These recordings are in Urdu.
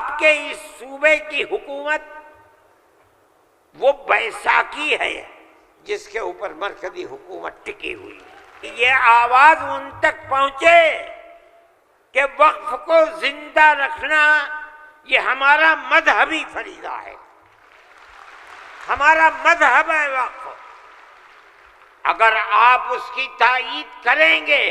آپ کے اس صوبے کی حکومت وہ بیساکھی ہے جس کے اوپر مرکزی حکومت ٹکی ہوئی ہے۔ یہ آواز ان تک پہنچے کہ وقف کو زندہ رکھنا یہ ہمارا مذہبی فریضہ ہے، ہمارا مذہب ہے وقف۔ اگر آپ اس کی تائید کریں گے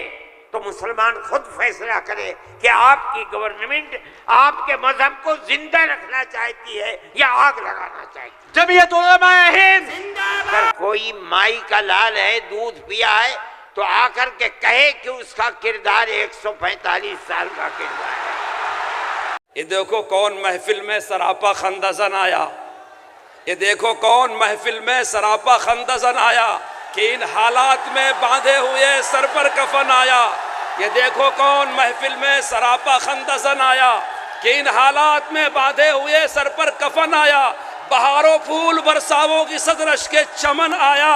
تو مسلمان خود فیصلہ کرے کہ آپ کی گورنمنٹ آپ کے مذہب کو زندہ رکھنا چاہتی ہے یا آگ لگانا چاہتی ہے۔ جمعیت علماء ہند اگر کوئی مائی کا لال ہے، دودھ پیا ہے، تو آ کر کے کہے کہ اس کا کردار 145 سال کا کردار ہے۔ یہ دیکھو کون محفل میں سراپا خندزن آیا، یہ دیکھو کون محفل میں سراپا خندزن آیا کہ ان حالات میں باندھے ہوئے سر پر کفن آیا۔ یہ دیکھو کون محفل میں سراپا خندزن آیا کہ ان حالات میں باندھے ہوئے سر پر کفن آیا۔ بہاروں پھول برساووں کی صدرش کے چمن آیا،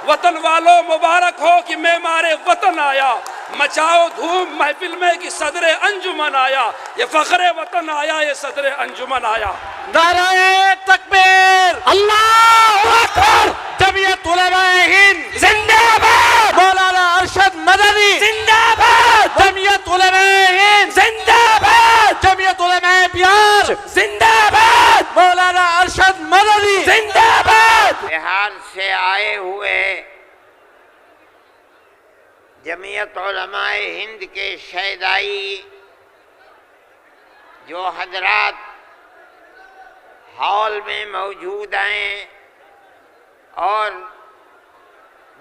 وطن والوں مبارک ہو کہ معمار وطن آیا۔ مچاؤ دھوم محفل میں کہ صدر انجمن آیا، یہ فخر وطن آیا، یہ صدر انجمن آیا۔ نعرہ تکبیر، اللہ اکبر، جمعیت علماء ہند زندہ باد، مولانا ارشد مدنی زندہ باد، جمعیت علماء ہند زندہ باد، جمعیت علماء بہار زندہ باد، مولانا ارشد مدنی زندہ باد۔ بہار سے آئے ہوئے جمعیت علماء ہند کے شہدائی جو حضرات ہال میں موجود ہیں اور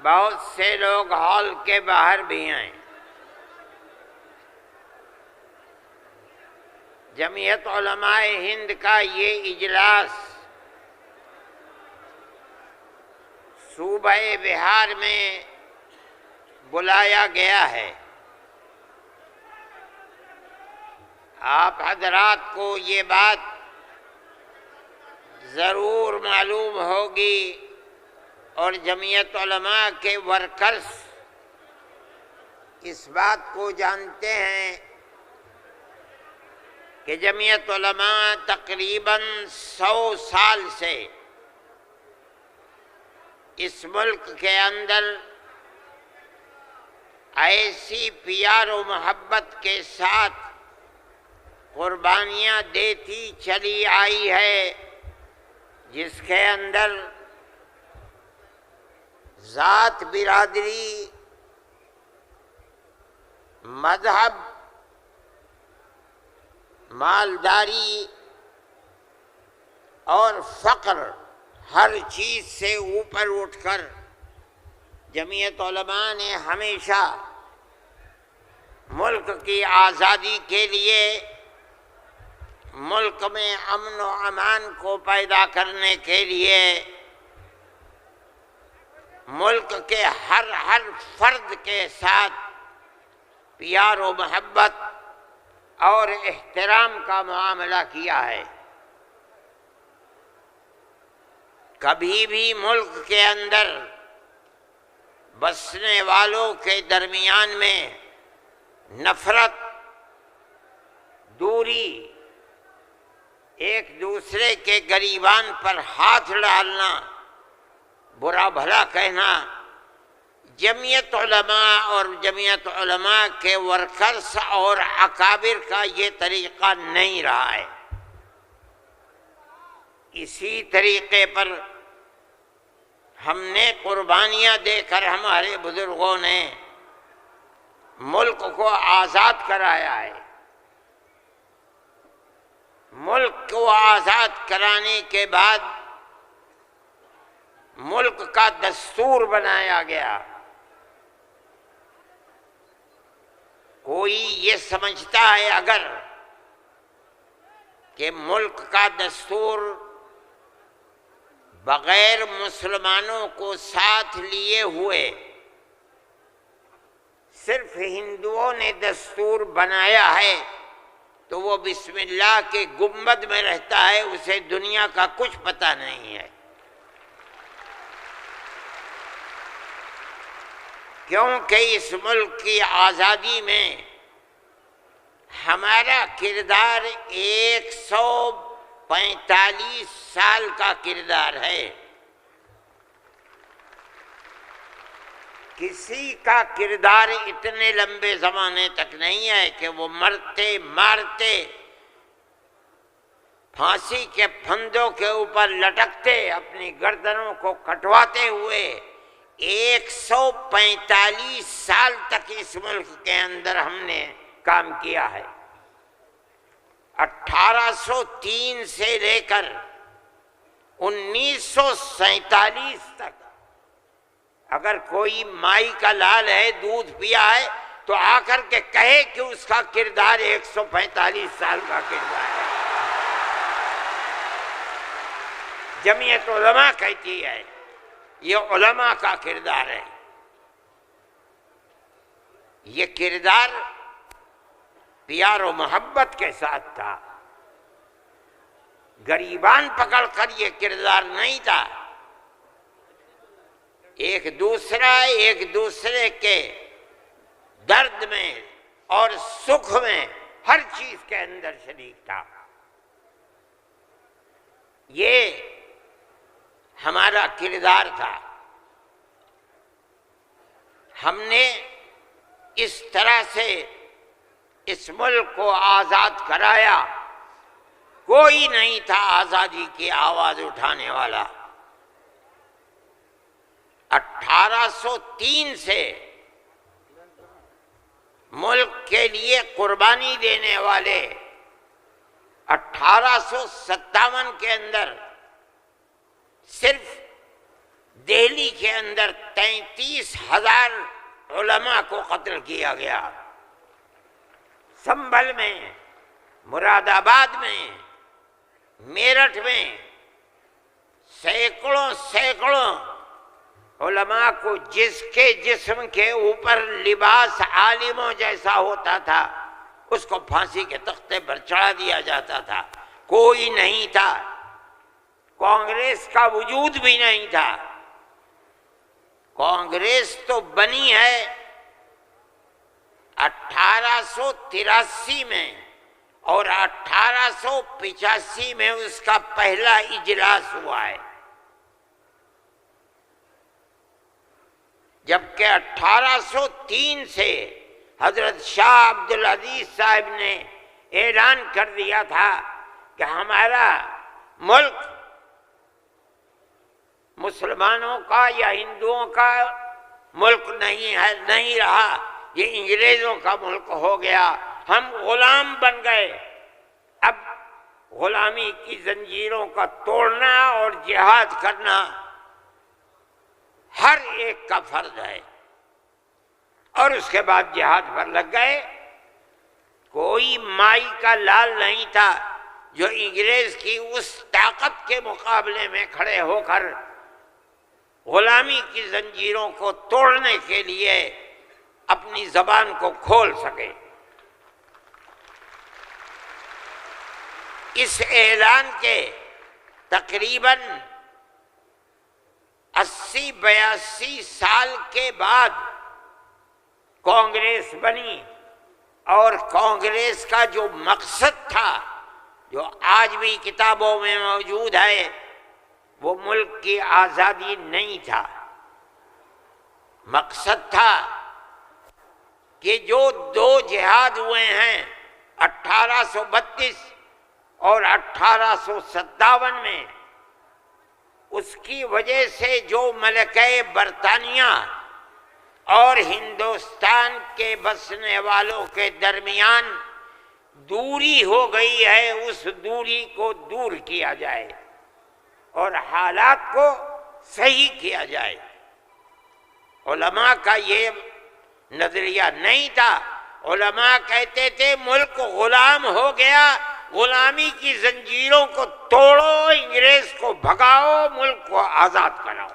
بہت سے لوگ ہال کے باہر بھی ہیں، جمعیت علماء ہند کا یہ اجلاس صوبہ بہار میں بلایا گیا ہے۔ آپ حضرات کو یہ بات ضرور معلوم ہوگی اور جمعیت علماء کے ورکرز اس بات کو جانتے ہیں کہ جمعیت علماء تقریباً 100 سال سے اس ملک کے اندر ایسی پیار و محبت کے ساتھ قربانیاں دیتی چلی آئی ہے جس کے اندر ذات، برادری، مذہب، مالداری اور فقر ہر چیز سے اوپر اٹھ کر جمعیت علماء نے ہمیشہ ملک کی آزادی کے لیے، ملک میں امن و امان کو پیدا کرنے کے لیے، ملک کے ہر فرد کے ساتھ پیار و محبت اور احترام کا معاملہ کیا ہے۔ کبھی بھی ملک کے اندر بسنے والوں کے درمیان میں نفرت، دوری، ایک دوسرے کے گریبان پر ہاتھ ڈالنا، برا بھلا کہنا، جمعیت علماء اور جمعیت علماء کے ورکرز اور اکابر کا یہ طریقہ نہیں رہا ہے۔ اسی طریقے پر ہم نے قربانیاں دے کر ہمارے بزرگوں نے ملک کو آزاد کرایا ہے۔ ملک کو آزاد کرانے کے بعد ملک کا دستور بنایا گیا۔ کوئی یہ سمجھتا ہے اگر کہ ملک کا دستور بغیر مسلمانوں کو ساتھ لیے ہوئے صرف ہندوؤں نے دستور بنایا ہے تو وہ بسم اللہ کے گنبد میں رہتا ہے، اسے دنیا کا کچھ پتہ نہیں ہے۔ کیونکہ اس ملک کی آزادی میں ہمارا کردار 145 سال کا کردار ہے. کسی کا کردار اتنے لمبے زمانے تک نہیں ہے کہ وہ مرتے مارتے پھانسی کے پھندوں کے اوپر لٹکتے اپنی گردنوں کو کٹواتے ہوئے 145 سال تک اس ملک کے اندر ہم نے کام کیا ہے. 1803 سے لے کر 1947 تک اگر کوئی مائی کا لال ہے، دودھ پیا ہے، تو آ کر کے کہے کہ اس کا کردار 145 سال کا کردار ہے. جمعیت علماء کہتی ہے یہ علماء کا کردار ہے. یہ کردار پیار و محبت کے ساتھ تھا، غریبان پکڑ کر یہ کردار نہیں تھا. ایک دوسرے کے درد میں اور سکھ میں ہر چیز کے اندر شریک تھا. یہ ہمارا کردار تھا. ہم نے اس طرح سے اس ملک کو آزاد کرایا. کوئی نہیں تھا آزادی کی آواز اٹھانے والا. 1803 سے ملک کے لیے قربانی دینے والے 1857 کے اندر صرف دہلی کے اندر 33,000 علماء کو قتل کیا گیا. سنبھل میں، مراد آباد میں، میرٹھ میں سینکڑوں علماء کو جس کے جسم کے اوپر لباس عالموں جیسا ہوتا تھا اس کو پھانسی کے تختے پر چڑھا دیا جاتا تھا. کوئی نہیں تھا، کانگریس کا وجود بھی نہیں تھا. کانگریس تو بنی ہے 1883 میں اور 1885 میں اس کا پہلا اجلاس ہوا ہے. جبکہ 1803 سے حضرت شاہ عبدالعزیز صاحب نے اعلان کر دیا تھا کہ ہمارا ملک مسلمانوں کا یا ہندوؤں کا ملک نہیں رہا، یہ انگریزوں کا ملک ہو گیا. ہم غلام بن گئے. اب غلامی کی زنجیروں کا توڑنا اور جہاد کرنا ہر ایک کا فرض ہے. اور اس کے بعد جہاد پر لگ گئے. کوئی مائی کا لال نہیں تھا جو انگریز کی اس طاقت کے مقابلے میں کھڑے ہو کر غلامی کی زنجیروں کو توڑنے کے لیے اپنی زبان کو کھول سکے. اس اعلان کے تقریباً 80-82 سال کے بعد کانگریس بنی. اور کانگریس کا جو مقصد تھا، جو آج بھی کتابوں میں موجود ہے، وہ ملک کی آزادی نہیں تھا. مقصد تھا کہ جو 2 جہاد ہوئے ہیں 1832 اور 1857 میں، اس کی وجہ سے جو ملکہ برطانیہ اور ہندوستان کے بسنے والوں کے درمیان دوری ہو گئی ہے، اس دوری کو دور کیا جائے اور حالات کو صحیح کیا جائے. علماء کا یہ نظریہ نہیں تھا. علماء کہتے تھے ملک غلام ہو گیا، غلامی کی زنجیروں کو توڑو، انگریز کو بھگاؤ، ملک کو آزاد کراؤ.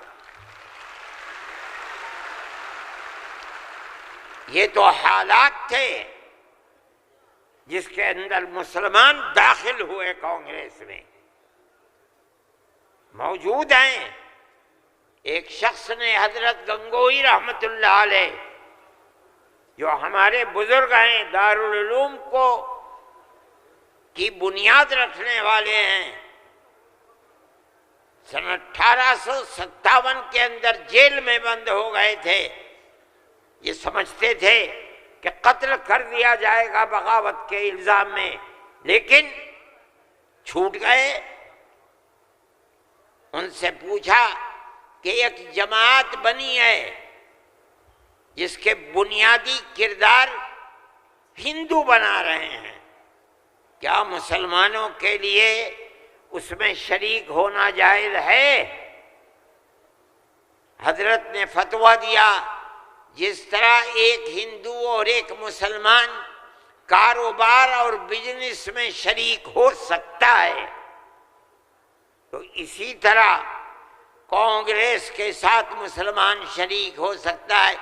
یہ تو حالات تھے جس کے اندر مسلمان داخل ہوئے کانگریس میں. موجود ہیں. ایک شخص نے حضرت گنگوئی رحمت اللہ علیہ جو ہمارے بزرگ ہیں دارالعلوم کو کی بنیاد رکھنے والے ہیں، سن 1857 کے اندر جیل میں بند ہو گئے تھے، یہ سمجھتے تھے کہ قتل کر دیا جائے گا بغاوت کے الزام میں، لیکن چھوٹ گئے۔ ان سے پوچھا کہ ایک جماعت بنی ہے جس کے بنیادی کردار ہندو بنا رہے ہیں، کیا مسلمانوں کے لیے اس میں شریک ہونا جائز ہے؟ حضرت نے فتویٰ دیا جس طرح ایک ہندو اور ایک مسلمان کاروبار اور بزنس میں شریک ہو سکتا ہے، تو اسی طرح کانگریس کے ساتھ مسلمان شریک ہو سکتا ہے،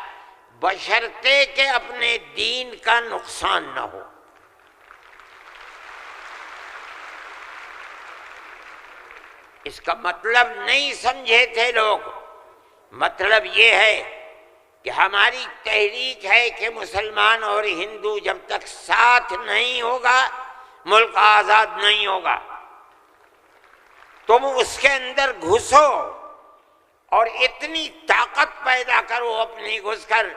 بشرطے کہ اپنے دین کا نقصان نہ ہو۔ اس کا مطلب نہیں سمجھے تھے لوگ، مطلب یہ ہے کہ ہماری تحریک ہے کہ مسلمان اور ہندو جب تک ساتھ نہیں ہوگا ملک آزاد نہیں ہوگا۔ تم اس کے اندر گھسو اور اتنی طاقت پیدا کرو اپنی گھس کر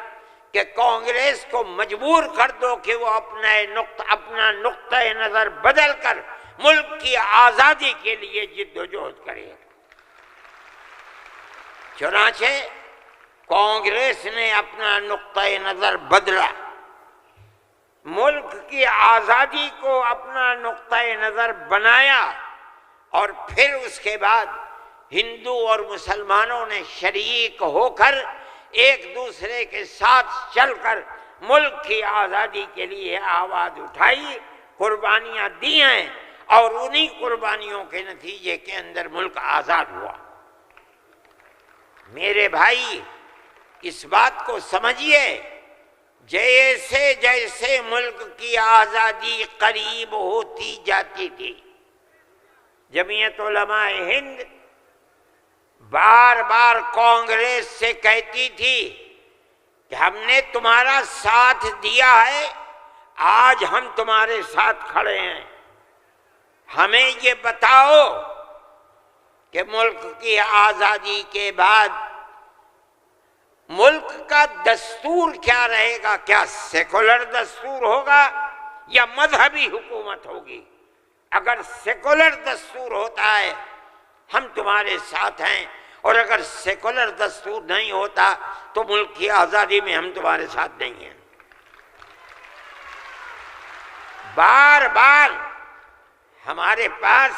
کہ کانگریس کو مجبور کر دو کہ وہ اپنا نقطہ نظر بدل کر ملک کی آزادی کے لیے جد و جہد کرے۔ چنانچہ کانگریس نے اپنا نقطہ نظر بدلا، ملک کی آزادی کو اپنا نقطہ نظر بنایا، اور پھر اس کے بعد ہندو اور مسلمانوں نے شریک ہو کر ایک دوسرے کے ساتھ چل کر ملک کی آزادی کے لیے آواز اٹھائی، قربانیاں دی ہیں، اور انہی قربانیوں کے نتیجے کے اندر ملک آزاد ہوا۔ میرے بھائی اس بات کو سمجھیے، جیسے جیسے ملک کی آزادی قریب ہوتی جاتی تھی، جمعیت علماء ہند بار بار کانگریس سے کہتی تھی کہ ہم نے تمہارا ساتھ دیا ہے، آج ہم تمہارے ساتھ کھڑے ہیں، ہمیں یہ بتاؤ کہ ملک کی آزادی کے بعد ملک کا دستور کیا رہے گا، کیا سیکولر دستور ہوگا یا مذہبی حکومت ہوگی؟ اگر سیکولر دستور ہوتا ہے ہم تمہارے ساتھ ہیں، اور اگر سیکولر دستور نہیں ہوتا تو ملک کی آزادی میں ہم تمہارے ساتھ نہیں ہیں۔ بار بار ہمارے پاس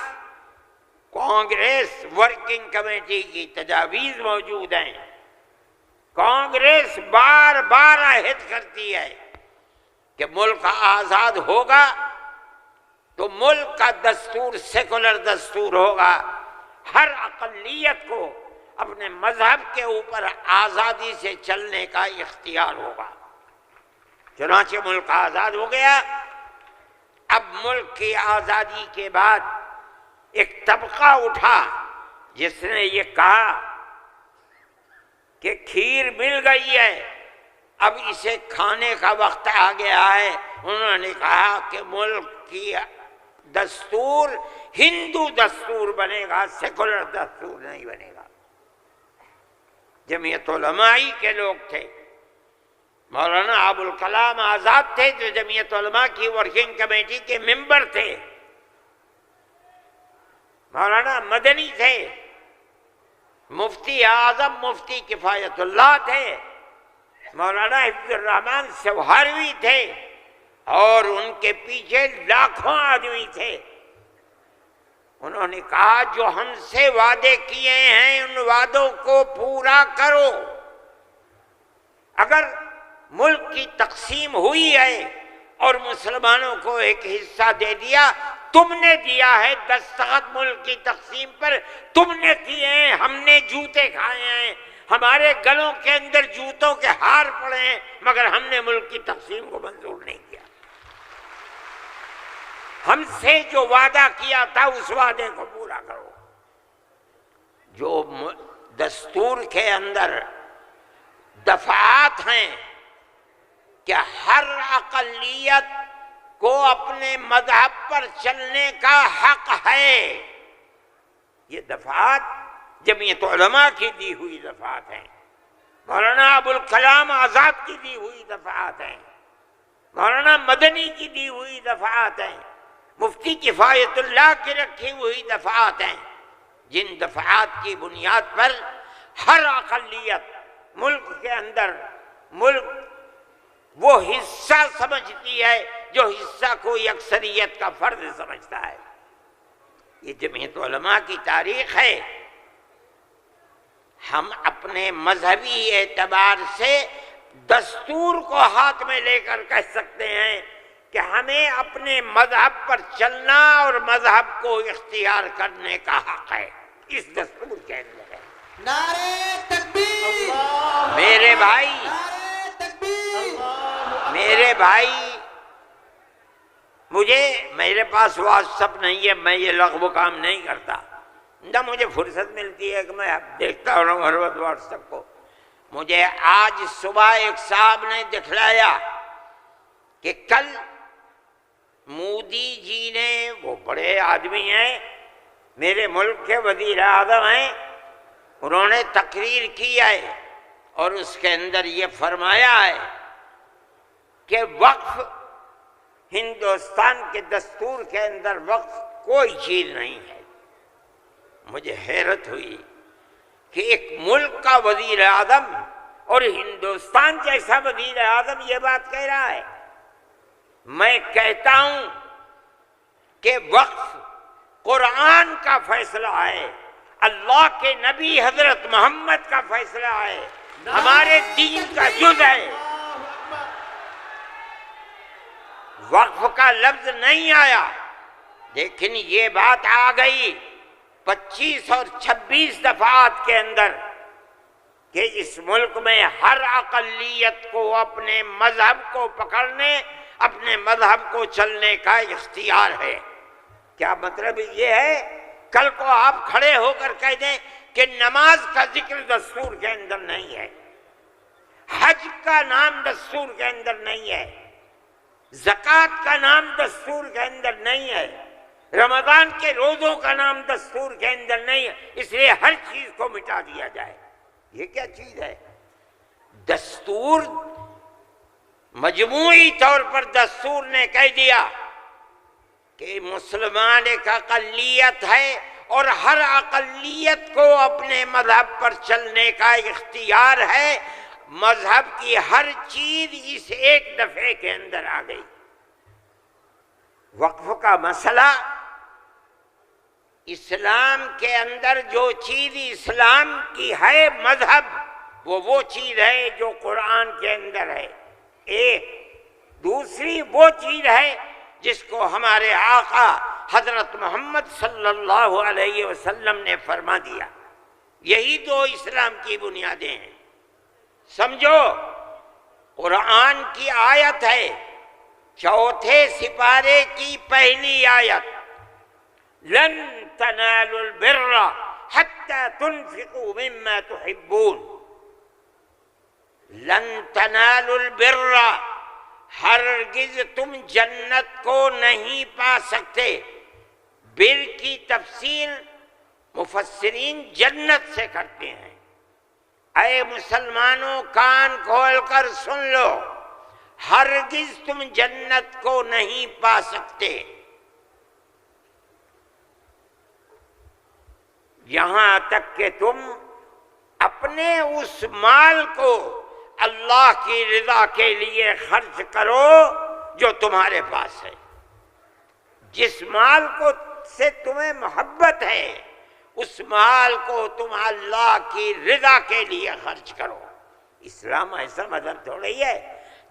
کانگریس ورکنگ کمیٹی کی تجاویز موجود ہیں، کانگریس بار بار عہد کرتی ہے کہ ملک آزاد ہوگا تو ملک کا دستور سیکولر دستور ہوگا، ہر اقلیت کو اپنے مذہب کے اوپر آزادی سے چلنے کا اختیار ہوگا۔ چنانچہ ملک آزاد ہو گیا۔ اب ملک کی آزادی کے بعد ایک طبقہ اٹھا جس نے یہ کہا کہ کھیر مل گئی ہے، اب اسے کھانے کا وقت آ گیا ہے۔ انہوں نے کہا کہ ملک کی دستور ہندو دستور بنے گا، سیکولر دستور نہیں بنے گا۔ جمعیت علماء کے لوگ تھے، مولانا ابوالکلام آزاد تھے جو جمعیت علماء کی ورکنگ کمیٹی کے ممبر تھے، مولانا مدنی تھے، مفتی اعظم مفتی کفایت اللہ تھے، مولانا حفظ الرحمن سوہروی تھے، اور ان کے پیچھے لاکھوں آدمی تھے۔ انہوں نے کہا جو ہم سے وعدے کیے ہیں ان وعدوں کو پورا کرو۔ اگر ملک کی تقسیم ہوئی ہے اور مسلمانوں کو ایک حصہ دے دیا، تم نے دیا ہے دستخط ملک کی تقسیم پر، تم نے کیے ہیں، ہم نے جوتے کھائے ہیں، ہمارے گلوں کے اندر جوتوں کے ہار پڑے ہیں، مگر ہم نے ملک کی تقسیم کو منظور نہیں کیا۔ ہم سے جو وعدہ کیا تھا اس وعدے کو پورا کرو۔ جو دستور کے اندر دفعات ہیں کہ ہر اقلیت کو اپنے مذہب پر چلنے کا حق ہے۔ یہ دفعات جمعیت علماء کی دی ہوئی دفعات ہیں، مولانا ابوالکلام آزاد کی دی ہوئی دفعات ہیں، مولانا مدنی کی دی ہوئی دفعات ہیں، مفتی کفایت اللہ کی رکھی ہوئی دفعات ہیں، جن دفعات کی بنیاد پر ہر اقلیت ملک کے اندر ملک وہ حصہ سمجھتی ہے جو حصہ کوئی اکثریت کا فرد سمجھتا ہے۔ یہ جمعیت علماء کی تاریخ ہے۔ ہم اپنے مذہبی اعتبار سے دستور کو ہاتھ میں لے کر کہہ سکتے ہیں کہ ہمیں اپنے مذہب پر چلنا اور مذہب کو اختیار کرنے کا حق ہے، اس دستور کے اندر ہے۔ نعرہ تکبیر، میرے بھائی، نعرہ تکبیر، میرے بھائی، میرے پاس واٹس ایپ نہیں ہے، میں یہ لغو کام نہیں کرتا، نہ مجھے فرصت ملتی ہے کہ میں دیکھتا ہوں ہر وقت واٹس ایپ کو۔ مجھے آج صبح ایک صاحب نے دکھلایا کہ کل مودی جی نے، وہ بڑے آدمی ہیں، میرے ملک کے وزیر اعظم ہیں، انہوں نے تقریر کی ہے اور اس کے اندر یہ فرمایا ہے کہ وقف ہندوستان کے دستور کے اندر وقف کوئی چیز نہیں ہے۔ مجھے حیرت ہوئی کہ ایک ملک کا وزیر اعظم اور ہندوستان جیسا وزیر اعظم یہ بات کہہ رہا ہے۔ میں کہتا ہوں کہ وقف قرآن کا فیصلہ ہے، اللہ کے نبی حضرت محمد کا فیصلہ ہے، ہمارے دین کا جز ہے۔ وقف کا لفظ نہیں آیا، لیکن یہ بات آ گئی 25 اور 26 دفعات کے اندر کہ اس ملک میں ہر اقلیت کو اپنے مذہب کو پکڑنے، اپنے مذہب کو چلنے کا اختیار ہے۔ کیا مطلب یہ ہے کل کو آپ کھڑے ہو کر کہہ دیں کہ نماز کا ذکر دستور کے اندر نہیں ہے، حج کا نام دستور کے اندر نہیں ہے، زکوٰۃ کا نام دستور کے اندر نہیں ہے، رمضان کے روزوں کا نام دستور کے اندر نہیں ہے، اس لیے ہر چیز کو مٹا دیا جائے۔ یہ کیا چیز ہے؟ دستور مجموعی طور پر دستور نے کہہ دیا کہ مسلمان ایک اقلیت ہے اور ہر اقلیت کو اپنے مذہب پر چلنے کا اختیار ہے۔ مذہب کی ہر چیز اس ایک دفعے کے اندر آ گئی۔ وقف کا مسئلہ، اسلام کے اندر جو چیز اسلام کی ہے مذہب، وہ چیز ہے جو قرآن کے اندر ہے ایک، دوسری وہ چیز ہے جس کو ہمارے آقا حضرت محمد صلی اللہ علیہ وسلم نے فرما دیا۔ یہی دو اسلام کی بنیادیں ہیں۔ سمجھو، قرآن کی آیت ہے 4 سپارے کی پہلی آیت، لن تنالوا البر حتى تنفقوا مما تحبون۔ لن تنالوا البر، ہرگز تم جنت کو نہیں پا سکتے۔ بر کی تفسیر مفسرین جنت سے کرتے ہیں۔ اے مسلمانوں کان کھول کر سن لو، ہرگز تم جنت کو نہیں پا سکتے یہاں تک کہ تم اپنے اس مال کو اللہ کی رضا کے لیے خرچ کرو جو تمہارے پاس ہے۔ جس مال کو سے تمہیں محبت ہے، اس مال کو تم اللہ کی رضا کے لیے خرچ کرو۔ اسلام ایسا مذہب تھوڑی ہے۔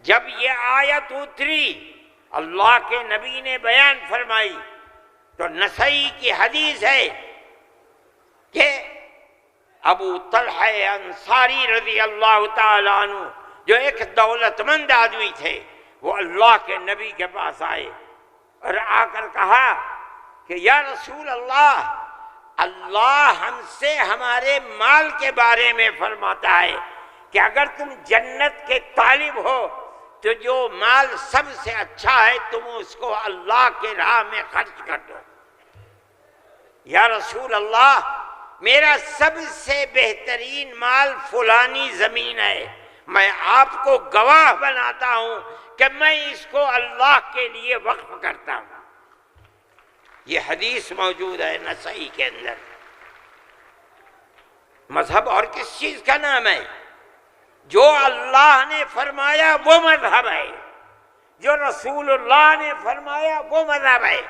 جب یہ آیت اتری، اللہ کے نبی نے بیان فرمائی، تو نسائی کی حدیث ہے کہ ابو طلحہ انصاری رضی اللہ تعالیٰ عنہ، جو ایک دولت مند آدمی تھے، وہ اللہ کے نبی کے پاس آئے اور آ کر کہا کہ یا رسول اللہ، اللہ ہم سے ہمارے مال کے بارے میں فرماتا ہے کہ اگر تم جنت کے طالب ہو تو جو مال سب سے اچھا ہے تم اس کو اللہ کے راہ میں خرچ کر دو۔ یا رسول اللہ، میرا سب سے بہترین مال فلانی زمین ہے، میں آپ کو گواہ بناتا ہوں کہ میں اس کو اللہ کے لیے وقف کرتا ہوں۔ یہ حدیث موجود ہے نسائی کے اندر۔ مذہب اور کس چیز کا نام ہے؟ جو اللہ نے فرمایا وہ مذہب ہے، جو رسول اللہ نے فرمایا وہ مذہب ہے۔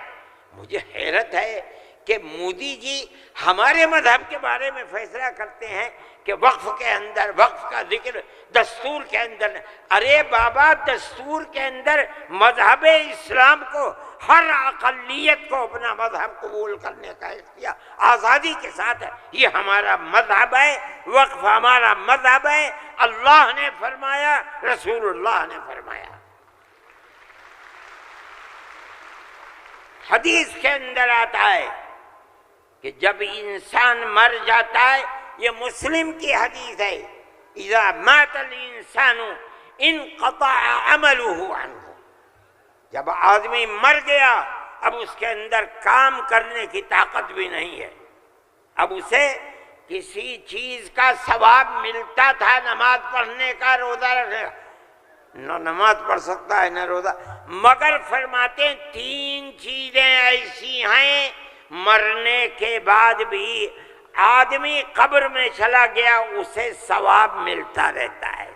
مجھے حیرت ہے کہ مودی جی ہمارے مذہب کے بارے میں فیصلہ کرتے ہیں کہ وقف کے اندر، وقف کا ذکر دستور کے اندر۔ ارے بابا، دستور کے اندر مذہب اسلام کو، ہر اقلیت کو اپنا مذہب قبول کرنے کا اختیار آزادی کے ساتھ ہے۔ یہ ہمارا مذہب ہے، وقف ہمارا مذہب ہے۔ اللہ نے فرمایا، رسول اللہ نے فرمایا۔ حدیث کے اندر آتا ہے کہ جب انسان مر جاتا ہے، یہ مسلم کی حدیث ہے، اذا مات الانسان انقطع عمله عنہ۔ جب آدمی مر گیا، اب اس کے اندر کام کرنے کی طاقت بھی نہیں ہے۔ اب اسے کسی چیز کا ثواب ملتا تھا، نماز پڑھنے کا، روزہ رکھنے کا، نہ نماز پڑھ سکتا ہے نہ روزہ، مگر فرماتے ہیں 3 چیزیں ایسی ہیں مرنے کے بعد بھی آدمی قبر میں چلا گیا اسے ثواب ملتا رہتا ہے۔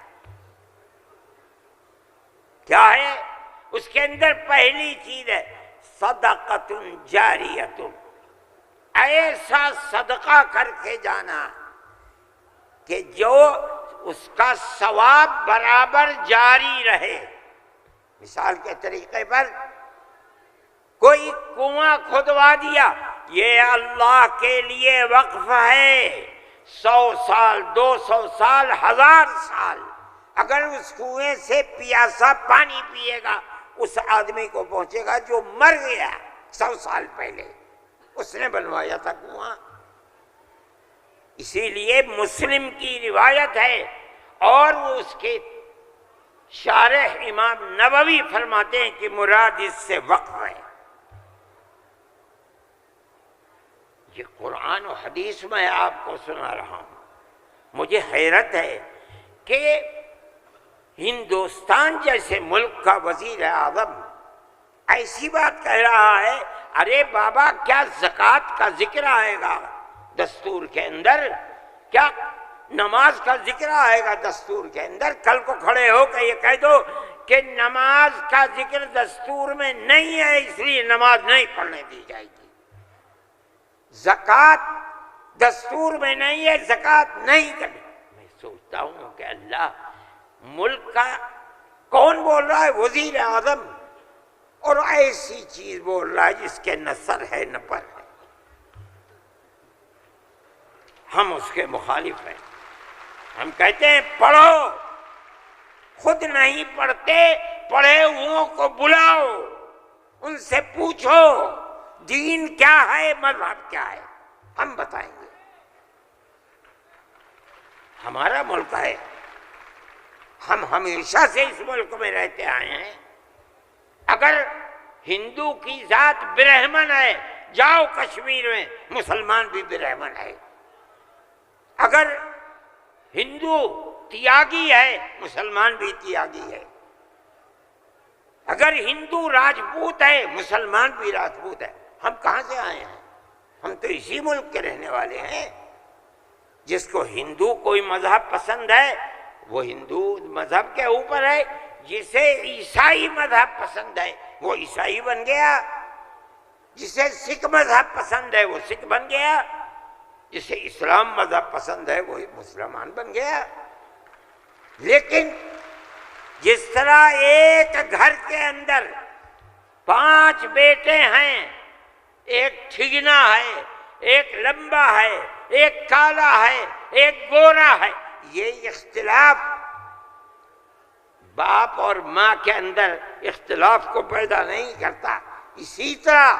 کیا ہے؟ اس کے اندر پہلی چیز ہے صدقۃ جاریۃ، ایسا صدقہ کر کے جانا کہ جو اس کا ثواب برابر جاری رہے۔ مثال کے طریقے پر کوئی کنواں کھدوا دیا، یہ اللہ کے لیے وقف ہے، 100 سال، 200 سال، 1000 سال اگر اس کنویں سے پیاسا پانی پیے گا، اس آدمی کو پہنچے گا جو مر گیا 100 سال پہلے، اس نے بنوایا تھا کنواں۔ اسی لیے مسلم کی روایت ہے، اور وہ اس کے شارح امام نووی فرماتے ہیں کہ مراد اس سے وقف ہے۔ یہ قرآن و حدیث میں آپ کو سنا رہا ہوں۔ مجھے حیرت ہے کہ ہندوستان جیسے ملک کا وزیر اعظم ایسی بات کہہ رہا ہے۔ ارے بابا، کیا زکوٰۃ کا ذکر آئے گا دستور کے اندر؟ کیا نماز کا ذکر آئے گا دستور کے اندر؟ کل کو کھڑے ہو کے یہ کہہ دو کہ نماز کا ذکر دستور میں نہیں ہے، اس لیے نماز نہیں پڑھنے دی جائے گی۔ زکوٰۃ دستور میں نہیں ہے، زکوٰۃ نہیں کرنی۔ میں سوچتا ہوں کہ اللہ، ملک کا کون بول رہا ہے؟ وزیر اعظم، اور ایسی چیز بول رہا ہے جس کے نہ سر ہے نہ پر ہے۔ ہم اس کے مخالف ہیں۔ ہم کہتے ہیں پڑھو، خود نہیں پڑھتے، پڑھے ہوئوں کو بلاؤ، ان سے پوچھو دین کیا ہے، مذہب کیا ہے، ہم بتائیں گے۔ ہمارا ملک ہے، ہم ہمیشہ سے اس ملک میں رہتے آئے ہیں۔ اگر ہندو کی ذات برہمن ہے، جاؤ کشمیر میں، مسلمان بھی برہمن ہے۔ اگر ہندو تیاگی ہے، مسلمان بھی تیاگی ہے۔ اگر ہندو راجپوت ہے، مسلمان بھی راجپوت ہے۔ ہم کہاں سے آئے ہیں؟ ہم تو اسی ملک کے رہنے والے ہیں۔ جس کو ہندو کوئی مذہب پسند ہے وہ ہندو مذہب کے اوپر ہے، جسے عیسائی مذہب پسند ہے وہ عیسائی بن گیا، جسے سکھ مذہب پسند ہے وہ سکھ بن گیا، جسے اسلام مذہب پسند ہے وہی مسلمان بن گیا۔ لیکن جس طرح ایک گھر کے اندر 5 بیٹے ہیں، ایک ٹھگنا ہے، ایک لمبا ہے، ایک کالا ہے، ایک گورا ہے، یہ اختلاف باپ اور ماں کے اندر اختلاف کو پیدا نہیں کرتا۔ اسی طرح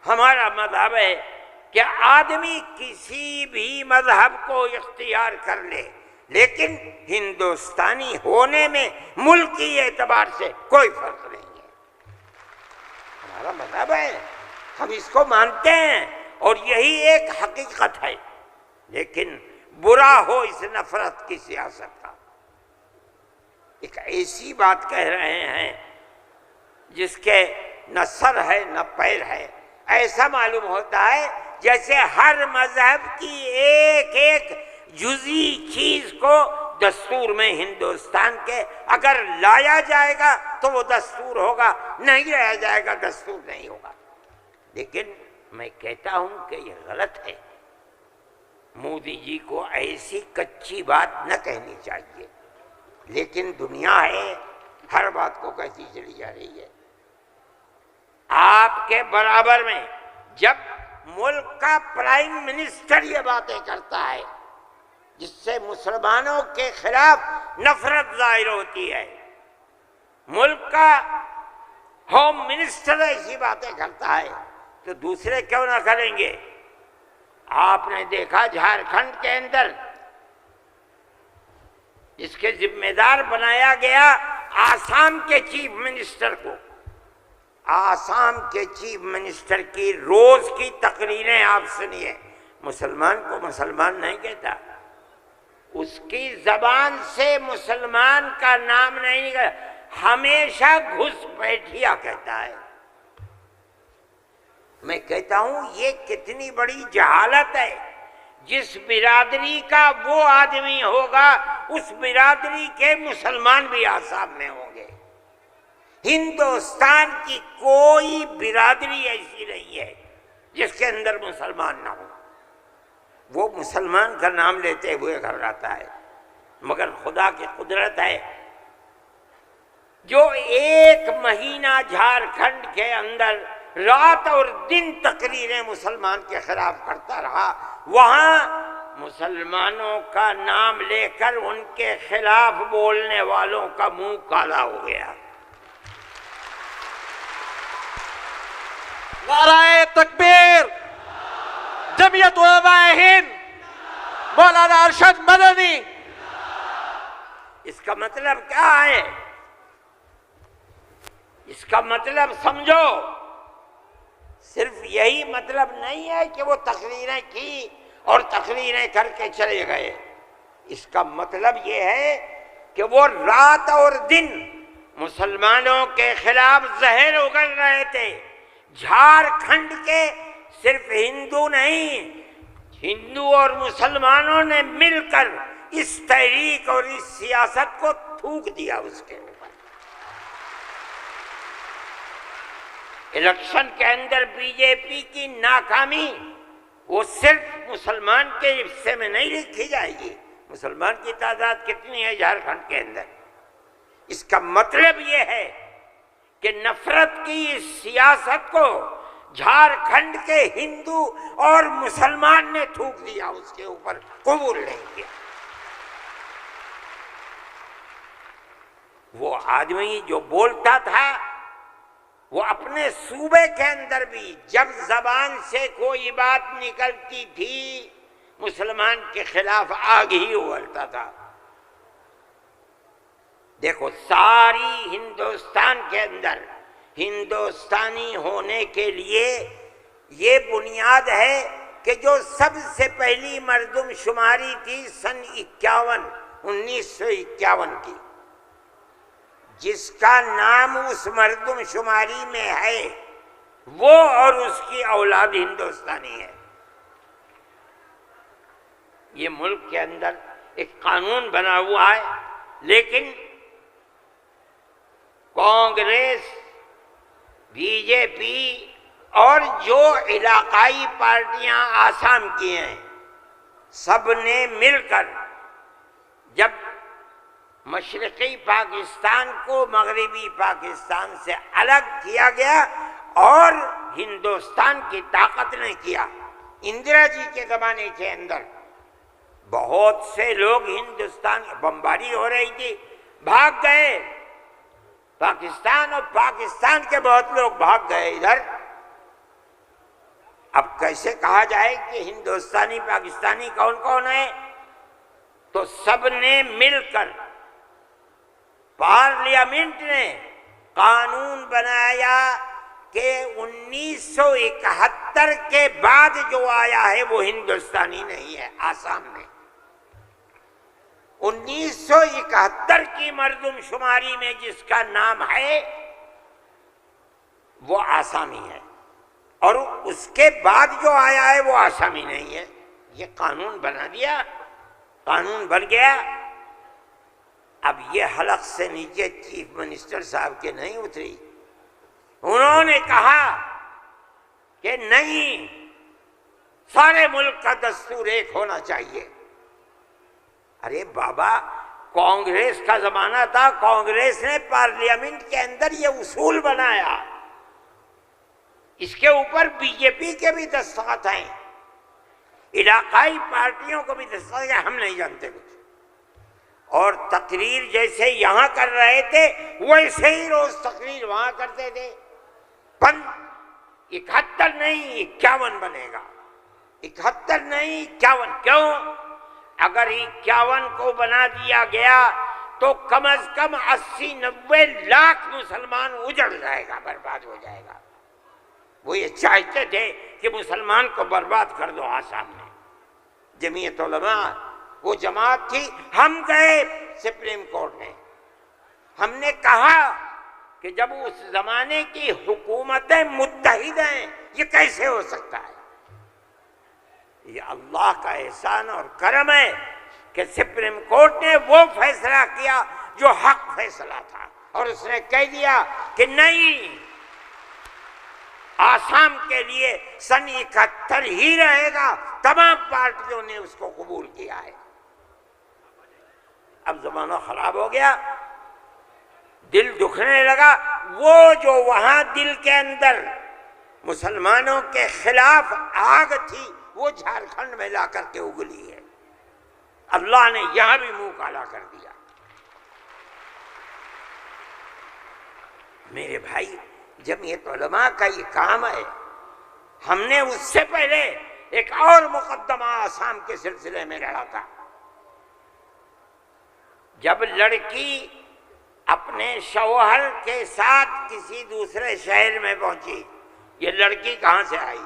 ہمارا مذہب ہے کہ آدمی کسی بھی مذہب کو اختیار کر لے، لیکن ہندوستانی ہونے میں ملکی اعتبار سے کوئی فرق نہیں ہے. ہمارا مذہب ہے، ہم اس کو مانتے ہیں اور یہی ایک حقیقت ہے. لیکن برا ہو اس نفرت کی سیاست کا. ایک ایسی بات کہہ رہے ہیں جس کے نہ سر ہے نہ پیر ہے. ایسا معلوم ہوتا ہے جیسے ہر مذہب کی ایک ایک جزئی چیز کو دستور میں ہندوستان کے اگر لایا جائے گا تو وہ دستور ہوگا، نہیں لایا جائے گا دستور نہیں ہوگا. لیکن میں کہتا ہوں کہ یہ غلط ہے. مودی جی کو ایسی کچی بات نہ کہنی چاہیے، لیکن دنیا ہے ہر بات کو کہتی چلی جا رہی ہے. آپ کے برابر میں جب ملک کا پرائم منسٹر یہ باتیں کرتا ہے جس سے مسلمانوں کے خلاف نفرت ظاہر ہوتی ہے، ملک کا ہوم منسٹر ایسی باتیں کرتا ہے تو دوسرے کیوں نہ کریں گے؟ آپ نے دیکھا جھارکھنڈ کے اندر جس کے ذمہ دار بنایا گیا آسام کے چیف منسٹر کو. آسام کے چیف منسٹر کی روز کی تقریریں آپ سنیے. مسلمان کو مسلمان نہیں کہتا، اس کی زبان سے مسلمان کا نام نہیں نکلا، ہمیشہ گھس بیٹھیا کہتا ہے. میں کہتا ہوں یہ کتنی بڑی جہالت ہے. جس برادری کا وہ آدمی ہوگا اس برادری کے مسلمان بھی آسام میں ہوں گے. ہندوستان کی کوئی برادری ایسی نہیں ہے جس کے اندر مسلمان نہ ہو. وہ مسلمان کا نام لیتے ہوئے گھبراتا ہے، مگر خدا کی قدرت ہے جو ایک مہینہ جھارکھنڈ کے اندر رات اور دن تقریریں مسلمان کے خلاف کرتا رہا، وہاں مسلمانوں کا نام لے کر ان کے خلاف بولنے والوں کا منہ کالا ہو گیا. نعرہ تکبیر. جمعیت علماء ہند مولانا ارشد مدنی. اس کا مطلب کیا ہے؟ اس کا مطلب سمجھو. صرف یہی مطلب نہیں ہے کہ وہ تقریریں کی اور تقریریں کر کے چلے گئے. اس کا مطلب یہ ہے کہ وہ رات اور دن مسلمانوں کے خلاف زہر اگل رہے تھے. جھارکھنڈ کے صرف ہندو نہیں، ہندو اور مسلمانوں نے مل کر اس تحریک اور اس سیاست کو تھوک دیا اس کے اوپر. الیکشن کے اندر بی جے پی کی ناکامی وہ صرف مسلمان کے حصے میں نہیں لکھی جائے گی. مسلمان کی تعداد کتنی ہے جھارکھنڈ کے اندر؟ اس کا مطلب یہ ہے کہ نفرت کی اس سیاست کو جھارکھنڈ کے ہندو اور مسلمان نے تھوک دیا، اس کے اوپر قبول نہیں کیا. وہ آدمی جو بولتا تھا وہ اپنے صوبے کے اندر بھی جب زبان سے کوئی بات نکلتی تھی مسلمان کے خلاف آگ ہی اگلتا تھا. دیکھو ساری ہندوستان کے اندر ہندوستانی ہونے کے لیے یہ بنیاد ہے کہ جو سب سے پہلی مردم شماری تھی سن 1951 کی، جس کا نام اس مردم شماری میں ہے وہ اور اس کی اولاد ہندوستانی ہے. یہ ملک کے اندر ایک قانون بنا ہوا ہے، لیکن کانگریس، بی جے پی اور جو علاقائی پارٹیاں آسام کی ہیں سب نے مل کر جب مشرقی پاکستان کو مغربی پاکستان سے الگ کیا گیا اور ہندوستان کی طاقت نے کیا. اندرا جی کے زمانے کے اندر بہت سے لوگ ہندوستان بمباری ہو رہی تھی بھاگ گئے پاکستان، اور پاکستان کے بہت لوگ بھاگ گئے ادھر. اب کیسے کہا جائے کہ ہندوستانی پاکستانی کون کون ہے؟ تو سب نے مل کر پارلیمنٹ نے قانون بنایا کہ 1971 کے بعد جو آیا ہے وہ ہندوستانی نہیں ہے، آسام میں 1971 کی مردم شماری میں جس کا نام ہے وہ آسامی ہے، اور اس کے بعد جو آیا ہے وہ آسامی نہیں ہے۔ یہ قانون بنا دیا، قانون بن گیا۔ اب یہ حلق سے نیچے چیف منسٹر صاحب کے نہیں اتری، انہوں نے کہا کہ نہیں، سارے ملک کا دستور ایک ہونا چاہیے۔ ارے بابا، کانگریس کا زمانہ تھا، کانگریس نے پارلیمنٹ کے اندر یہ اصول بنایا، اس کے اوپر بی جے پی کے بھی دستخط ہیں، علاقائی پارٹیوں کو بھی دستخط ہیں، ہم نہیں جانتے کچھ۔ اور تقریر جیسے یہاں کر رہے تھے ویسے ہی روز تقریر وہاں کرتے تھے۔ 71 نہیں 51 بنے گا، 71 نہیں 51۔ کیوں؟ اگر 51 کو بنا دیا گیا تو کم از کم 80-90 لاکھ مسلمان اجڑ جائے گا، برباد ہو جائے گا۔ وہ یہ چاہتے تھے کہ مسلمان کو برباد کر دو۔ آسام میں جمعیت علماء وہ جماعت تھی، ہم گئے سپریم کورٹ میں، ہم نے کہا کہ جب اس زمانے کی حکومتیں متحد ہیں یہ کیسے ہو سکتا ہے؟ یہ اللہ کا احسان اور کرم ہے کہ سپریم کورٹ نے وہ فیصلہ کیا جو حق فیصلہ تھا، اور اس نے کہہ دیا کہ نہیں، آسام کے لیے سن 71 ہی رہے گا۔ تمام پارٹیوں نے اس کو قبول کیا ہے۔ اب زمانہ خراب ہو گیا، دل دکھنے لگا۔ وہ جو وہاں دل کے اندر مسلمانوں کے خلاف آگ تھی وہ جھارکھنڈ میں لا کر کے اگلی ہے، اللہ نے یہاں بھی منہ کالا کر دیا۔ میرے بھائی، جمعیت علماء کا یہ کام ہے۔ ہم نے اس سے پہلے ایک اور مقدمہ آسام کے سلسلے میں لڑا تھا۔ جب لڑکی اپنے شوہر کے ساتھ کسی دوسرے شہر میں پہنچی، یہ لڑکی کہاں سے آئی؟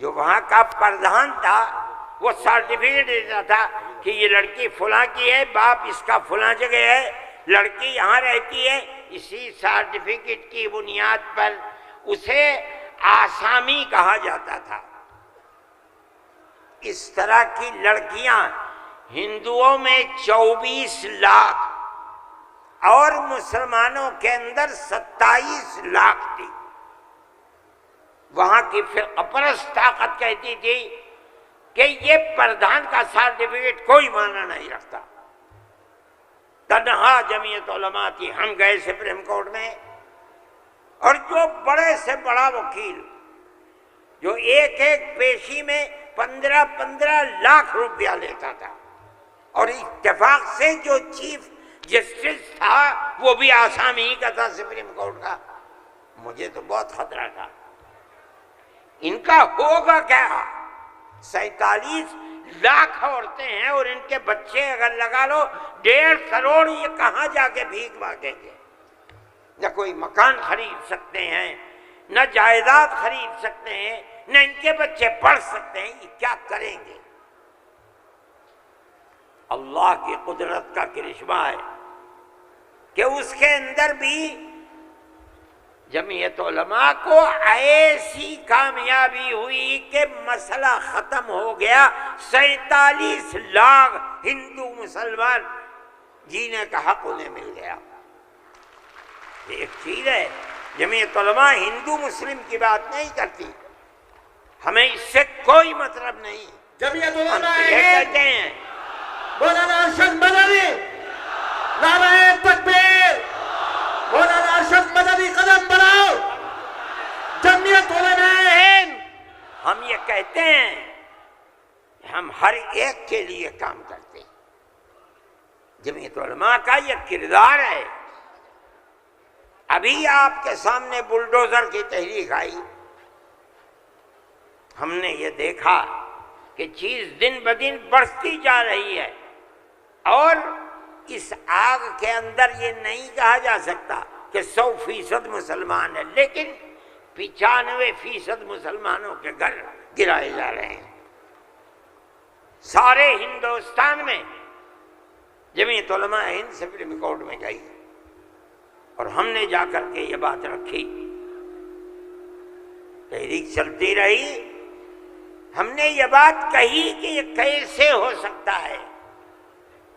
جو وہاں کا پردھان تھا وہ سرٹیفکیٹ دیتا تھا کہ یہ لڑکی فلاں کی ہے، باپ اس کا فلاں جگہ ہے، لڑکی یہاں رہتی ہے۔ اسی سرٹیفکیٹ کی بنیاد پر اسے آسامی کہا جاتا تھا۔ اس طرح کی لڑکیاں ہندوؤں میں 24 لاکھ اور مسلمانوں کے اندر 27 لاکھ تھی۔ وہاں کی فرقہ پرست طاقت کہتی تھی کہ یہ پردھان کا سرٹیفکیٹ کوئی معنی نہیں رکھتا۔ تنہا جمعیت علماء تھی، ہم گئے سپریم کورٹ میں، اور جو بڑے سے بڑا وکیل جو ایک ایک پیشی میں 15 لاکھ روپیہ لیتا تھا، اور اتفاق سے جو چیف جسٹس تھا وہ بھی آسامی ہی کا تھا سپریم کورٹ کا۔ مجھے تو بہت خطرہ تھا، ان کا ہوگا کیا؟ 47 لاکھ عورتیں ہیں اور ان کے بچے اگر لگا لو 1.5 کروڑ، یہ کہاں جا کے بھیک مانگیں گے؟ نہ کوئی مکان خرید سکتے ہیں، نہ جائیداد خرید سکتے ہیں، نہ ان کے بچے پڑھ سکتے ہیں، یہ کیا کریں گے؟ اللہ کی قدرت کا کرشمہ ہے کہ اس کے اندر بھی جمعیت علماء کو ایسی کامیابی ہوئی کہ مسئلہ ختم ہو گیا۔ 47 لاکھ ہندو مسلمان جینے کا حق انہیں مل گیا۔ ایک چیز ہے، جمعیت علماء ہندو مسلم کی بات نہیں کرتی، ہمیں اس سے کوئی مطلب نہیں۔ جمعیت ہم علماء تو یہ کہتے ہیں مولانا ارشد مدنی، نعرہ تکبیر، مولانا ارشد مدنی قدم بڑھاؤ، جمعیت علماء ہند۔ ہم یہ کہتے ہیں کہ ہم ہر ایک کے لیے کام کرتے ہیں۔ جمعیت علماء کا یہ کردار ہے۔ ابھی آپ کے سامنے بلڈوزر کی تحریک آئی، ہم نے یہ دیکھا کہ چیز دن بدن بڑھتی جا رہی ہے۔ اور اس آگ کے اندر یہ نہیں کہا جا سکتا کہ 100% مسلمان ہے، لیکن 95% مسلمانوں کے گھر گرائے جا رہے ہیں۔ سارے ہندوستان میں جمعیت علماء ہند سپریم کورٹ میں گئی اور ہم نے جا کر کے یہ بات رکھی، تحریک چلتی رہی، ہم نے یہ بات کہی کہ یہ کیسے ہو سکتا ہے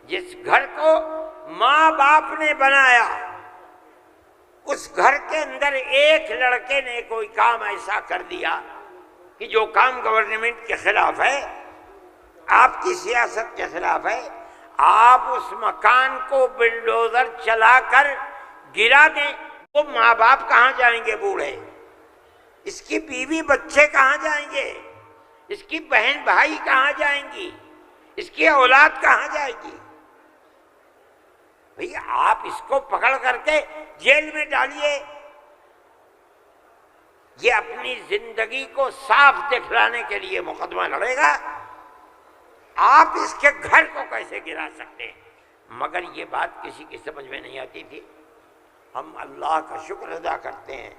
جس گھر کو ماں باپ نے بنایا، اس گھر کے اندر ایک لڑکے نے کوئی کام ایسا کر دیا کہ جو کام گورنمنٹ کے خلاف ہے، آپ کی سیاست کے خلاف ہے، آپ اس مکان کو بلڈوزر چلا کر گرا دیں، وہ ماں باپ کہاں جائیں گے بوڑھے؟ اس کی بیوی بچے کہاں جائیں گے؟ اس کی بہن بھائی کہاں جائیں گی؟ اس کی اولاد کہاں جائے گی؟ بھئی آپ اس کو پکڑ کر کے جیل میں ڈالیے، یہ اپنی زندگی کو صاف دکھلانے کے لیے مقدمہ لڑے گا، آپ اس کے گھر کو کیسے گرا سکتے ہیں؟ مگر یہ بات کسی کی سمجھ میں نہیں آتی تھی۔ ہم اللہ کا شکر ادا کرتے ہیں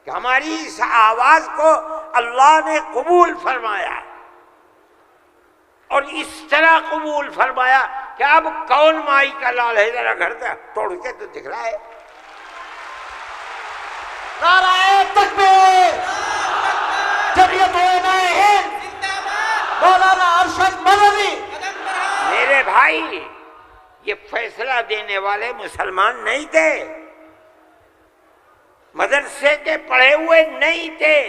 کہ ہماری اس آواز کو اللہ نے قبول فرمایا، اور اس طرح قبول فرمایا کہ اب کون مائی کا لال ہے؟ ذرا گھر کا توڑ کے تو دکھ رہا ہے۔ نعرہ تکبیر، جمعیت علماء ہند، مولانا ارشد مدنی۔ میرے بھائی، یہ فیصلہ دینے والے مسلمان نہیں تھے، مدرسے کے پڑھے ہوئے نہیں تھے،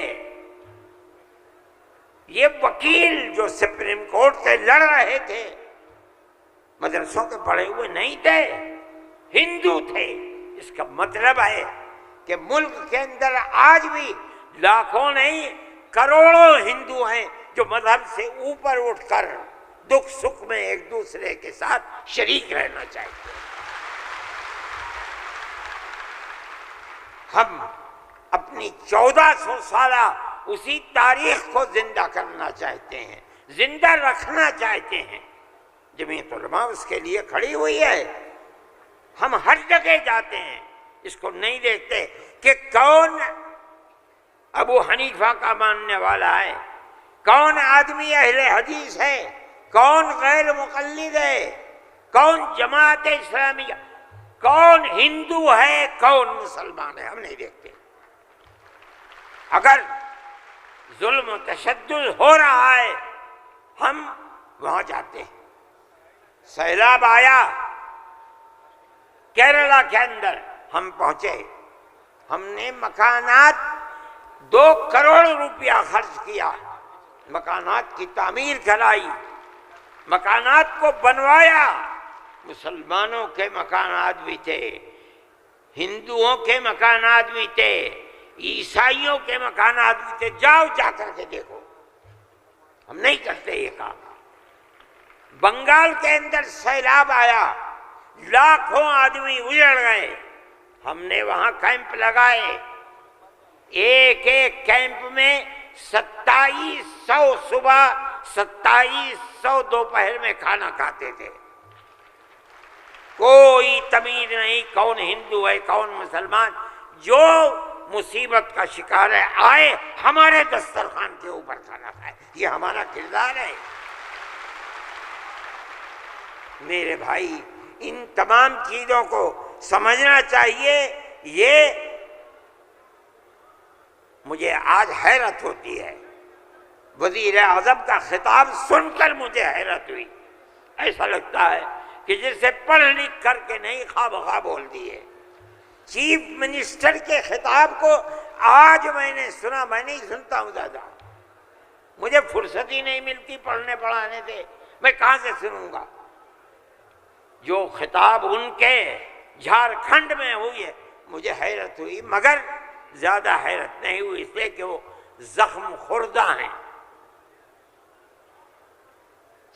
یہ وکیل جو سپریم کورٹ سے لڑ رہے تھے مدرسوں کے پڑھے ہوئے نہیں تھے، ہندو تھے۔ اس کا مطلب ہے کہ ملک کے اندر آج بھی لاکھوں نہیں کروڑوں ہندو ہیں جو مذہب سے اوپر اٹھ کر دکھ سکھ میں ایک دوسرے کے ساتھ شریک رہنا چاہتے ہیں۔ ہم اپنی 1400 سالہ اسی تاریخ کو زندہ کرنا چاہتے ہیں، زندہ رکھنا چاہتے ہیں۔ جمعیت علماء اس کے لیے کھڑی ہوئی ہے۔ ہم ہر جگہ جاتے ہیں، اس کو نہیں دیکھتے کہ کون ابو حنیفہ کا ماننے والا ہے، کون آدمی اہل حدیث ہے، کون غیر مقلد ہے، کون جماعت اسلامیہ، کون ہندو ہے، کون مسلمان ہے، ہم نہیں دیکھتے۔ اگر ظلم و تشدد ہو رہا ہے ہم وہاں جاتے ہیں۔ سیلاب آیا کیرلا کے اندر، ہم پہنچے، ہم نے مکانات 2 کروڑ روپیہ خرچ کیا، مکانات کی تعمیر کرائی، مکانات کو بنوایا۔ مسلمانوں کے مکانات بھی تھے، ہندوؤں کے مکانات بھی تھے، عیسائیوں کے مکانات بھی تھے، جاؤ جا کر کے دیکھو۔ ہم نہیں کرتے یہ کام۔ بنگال کے اندر سیلاب آیا، لاکھوں آدمی اجڑ گئے، ہم نے وہاں کیمپ لگائے، ایک ایک کیمپ میں 2700 صبح 2700 دوپہر میں کھانا کھاتے تھے۔ کوئی تمیز نہیں کون ہندو ہے کون مسلمان، جو مصیبت کا شکار ہے آئے ہمارے دسترخوان کے اوپر کھانا کھائے، یہ ہمارا کردار ہے۔ میرے بھائی، ان تمام چیزوں کو سمجھنا چاہیے۔ یہ مجھے آج حیرت ہوتی ہے، وزیر اعظم کا خطاب سن کر مجھے حیرت ہوئی۔ ایسا لگتا ہے کہ جسے پڑھ لکھ کر کے نہیں خواہ بول دیے۔ چیف منسٹر کے خطاب کو آج میں نے سنا، میں نہیں سنتا ہوں زیادہ، مجھے فرصت ہی نہیں ملتی پڑھنے پڑھانے سے، میں کہاں سے سنوں گا؟ جو خطاب ان کے جھارکھنڈ میں ہوئی ہے، مجھے حیرت ہوئی، مگر زیادہ حیرت نہیں ہوئی اس لیے کہ وہ زخم خوردہ ہیں۔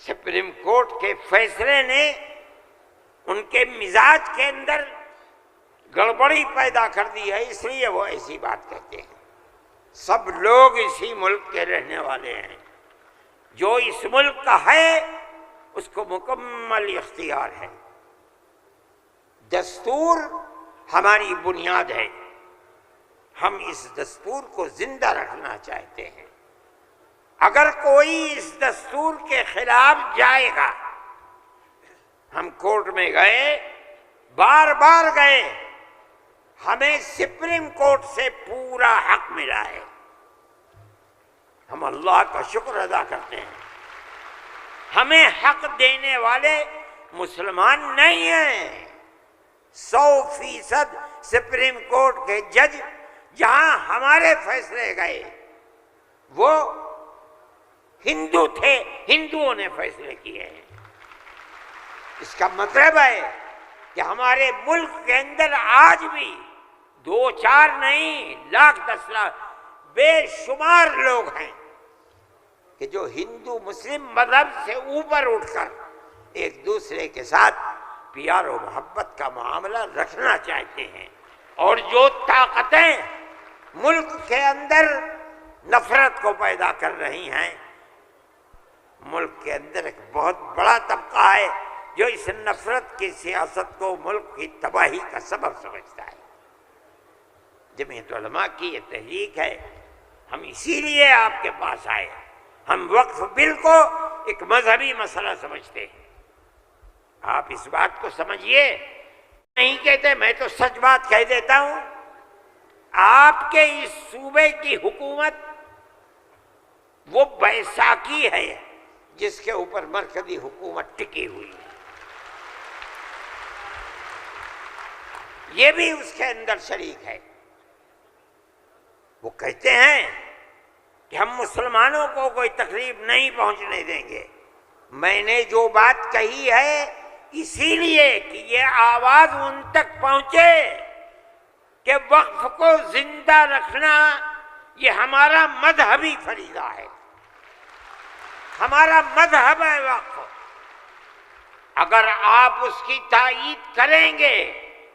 سپریم کورٹ کے فیصلے نے ان کے مزاج کے اندر گڑبڑی پیدا کر دی ہے، اس لیے وہ ایسی بات کہتے ہیں۔ سب لوگ اسی ملک کے رہنے والے ہیں، جو اس ملک کا ہے اس کو مکمل اختیار ہے۔ دستور ہماری بنیاد ہے، ہم اس دستور کو زندہ رکھنا چاہتے ہیں۔ اگر کوئی اس دستور کے خلاف جائے گا، ہم کورٹ میں گئے، بار بار گئے، ہمیں سپریم کورٹ سے پورا حق ملا ہے، ہم اللہ کا شکر ادا کرتے ہیں۔ ہمیں حق دینے والے مسلمان نہیں ہیں۔ 100% سپریم کورٹ کے جج جہاں ہمارے فیصلے گئے وہ ہندو تھے، ہندوؤں نے فیصلے کیے ہیں۔ اس کا مطلب ہے کہ ہمارے ملک کے اندر آج بھی 2 4 نہیں، لاکھ 10 لاکھ بے شمار لوگ ہیں کہ جو ہندو مسلم مذہب سے اوپر اٹھ کر ایک دوسرے کے ساتھ پیار و محبت کا معاملہ رکھنا چاہتے ہیں، اور جو طاقتیں ملک کے اندر نفرت کو پیدا کر رہی ہیں، ملک کے اندر ایک بہت بڑا طبقہ ہے جو اس نفرت کی سیاست کو ملک کی تباہی کا سبب سمجھتا ہے۔ جمعیت علماء کی یہ تحریک ہے، ہم اسی لیے آپ کے پاس آئے۔ ہم وقف بل کو ایک مذہبی مسئلہ سمجھتے ہیں، آپ اس بات کو سمجھیے۔ نہیں کہتے، میں تو سچ بات کہہ دیتا ہوں، آپ کے اس صوبے کی حکومت وہ بیساکھی ہے جس کے اوپر مرکزی حکومت ٹکی ہوئی ہے، یہ بھی اس کے اندر شریک ہے۔ وہ کہتے ہیں کہ ہم مسلمانوں کو کوئی تکلیف نہیں پہنچنے دیں گے۔ میں نے جو بات کہی ہے اسی لیے کہ یہ آواز ان تک پہنچے کہ وقف کو زندہ رکھنا یہ ہمارا مذہبی فریضہ ہے، ہمارا مذہب ہے وقف۔ اگر آپ اس کی تائید کریں گے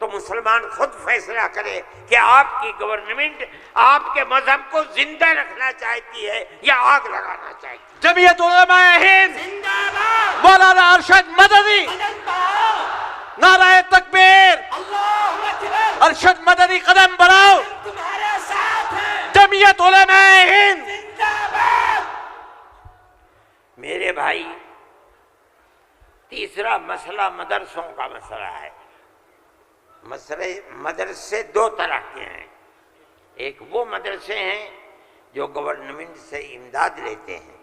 تو مسلمان خود فیصلہ کرے کہ آپ کی گورنمنٹ آپ کے مذہب کو زندہ رکھنا چاہتی ہے یا آگ لگانا چاہتی ہے۔ جمعیت علماء ہند مولانا ارشد مدنی، نعرہ تکبیر، ارشد مدنی قدم بڑھاؤ، جمعیت علماء ہند۔ میرے بھائی، تیسرا مسئلہ مدرسوں کا مسئلہ ہے۔ مدرسے 2 طرح کے ہیں، ایک وہ مدرسے ہیں جو گورنمنٹ سے امداد لیتے ہیں،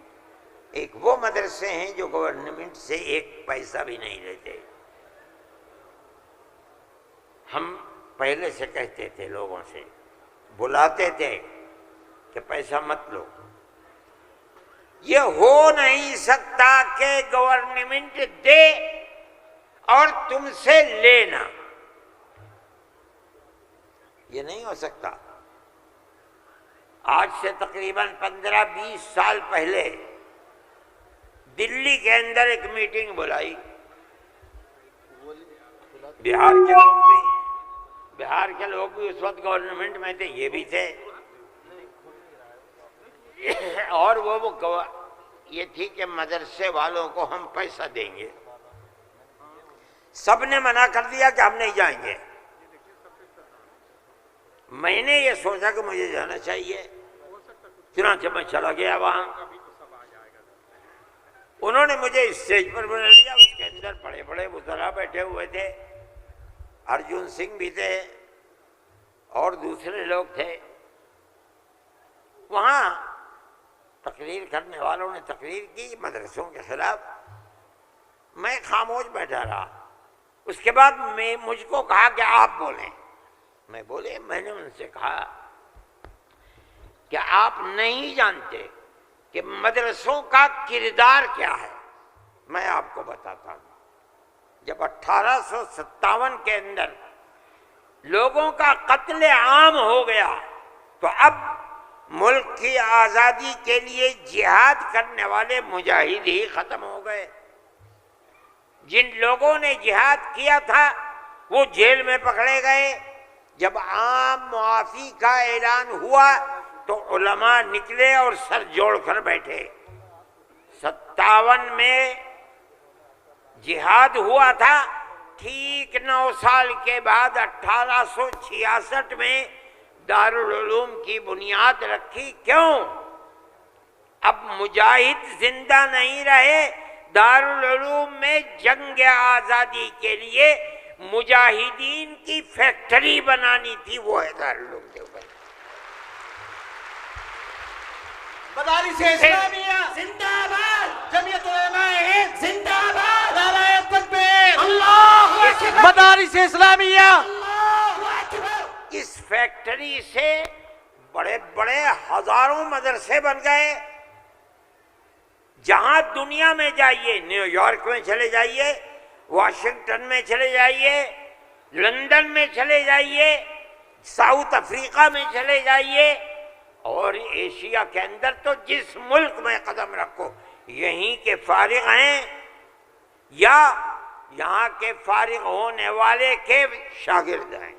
ایک وہ مدرسے ہیں جو گورنمنٹ سے 1 پیسہ بھی نہیں لیتے۔ ہم پہلے سے کہتے تھے، لوگوں سے بلاتے تھے کہ پیسہ مت لو۔ یہ ہو نہیں سکتا کہ گورنمنٹ دے اور تم سے لینا، یہ نہیں ہو سکتا۔ آج سے تقریباً 15-20 سال پہلے دلی کے اندر ایک میٹنگ بلائی، بہار کے لوگ بھی اس وقت گورنمنٹ میں تھے، یہ بھی تھے، اور وہ یہ تھی کہ مدرسے والوں کو ہم پیسہ دیں گے۔ سب نے منع کر دیا کہ ہم نہیں جائیں گے۔ میں نے یہ سوچا کہ مجھے جانا چاہیے، چنانچہ میں چلا گیا وہاں۔ انہوں نے مجھے اسٹیج پر بلا لیا، اس کے اندر بڑے بڑے وزراء بیٹھے ہوئے تھے، ارجن سنگھ بھی تھے اور دوسرے لوگ تھے۔ وہاں تقریر کرنے والوں نے تقریر کی مدرسوں کے خلاف، میں خاموش بیٹھا رہا۔ اس کے بعد مجھ کو کہا کہ آپ بولیں۔ میں بولے، میں نے ان سے کہا کہ آپ نہیں جانتے کہ مدرسوں کا کردار کیا ہے۔ میں آپ کو بتاتا ہوں، جب 1857 کے اندر لوگوں کا قتل عام ہو گیا تو اب ملک کی آزادی کے لیے جہاد کرنے والے مجاہد ہی ختم ہو گئے۔ جن لوگوں نے جہاد کیا تھا وہ جیل میں پکڑے گئے۔ جب عام معافی کا اعلان ہوا تو علماء نکلے اور سر جوڑ کر بیٹھے۔ 57 میں جہاد ہوا تھا ٹھیک 9 سال کے بعد 1866 میں دارالعلوم کی بنیاد رکھی. کیوں؟ اب مجاہد زندہ نہیں رہے. دارالعلوم میں جنگ آزادی کے لیے مجاہدین کی فیکٹری بنانی تھی، وہ ہے دارالعلوم دیوبند. مدارس اسلامیہ زندہ باد، جمعیت علماء ہند زندہ باد، نعرہ تکبیر، اللہ اکبر، مدارس اسلامیہ. اللہ اکبر. اس فیکٹری سے بڑے بڑے ہزاروں مدرسے بن گئے. جہاں دنیا میں جائیے، نیو یارک میں چلے جائیے، واشنگٹن میں چلے جائیے، لندن میں چلے جائیے، ساؤتھ افریقہ میں چلے جائیے، اور ایشیا کے اندر تو جس ملک میں قدم رکھو یہیں کے فارغ ہیں یا یہاں کے فارغ ہونے والے کے شاگرد ہیں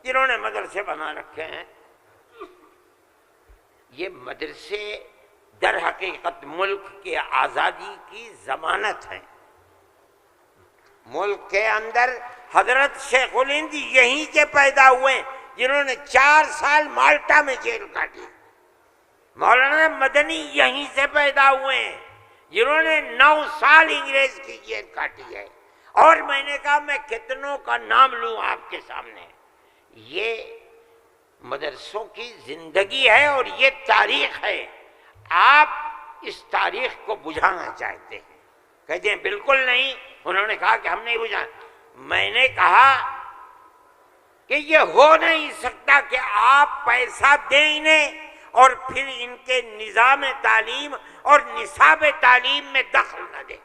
جنہوں نے مدرسے بنا رکھے ہیں. یہ مدرسے در حقیقت ملک کی آزادی کی ضمانت ہیں. ملک کے اندر حضرت شیخ الہند یہیں کے پیدا ہوئے جنہوں نے 4 سال مالٹا میں جیل کاٹی. مولانا مدنی یہیں سے پیدا ہوئے ہیں جنہوں نے 9 سال انگریز کی جیل کاٹی ہے. اور میں نے کہا میں کتنوں کا نام لوں آپ کے سامنے. یہ مدرسوں کی زندگی ہے اور یہ تاریخ ہے. آپ اس تاریخ کو بجھانا چاہتے ہیں، کہتے ہیں بالکل نہیں. انہوں نے کہا کہ ہم نہیں بجھانا. میں نے کہا کہ یہ ہو نہیں سکتا کہ آپ پیسہ دیں انہیں اور پھر ان کے نظام تعلیم اور نصاب تعلیم میں دخل نہ دیں.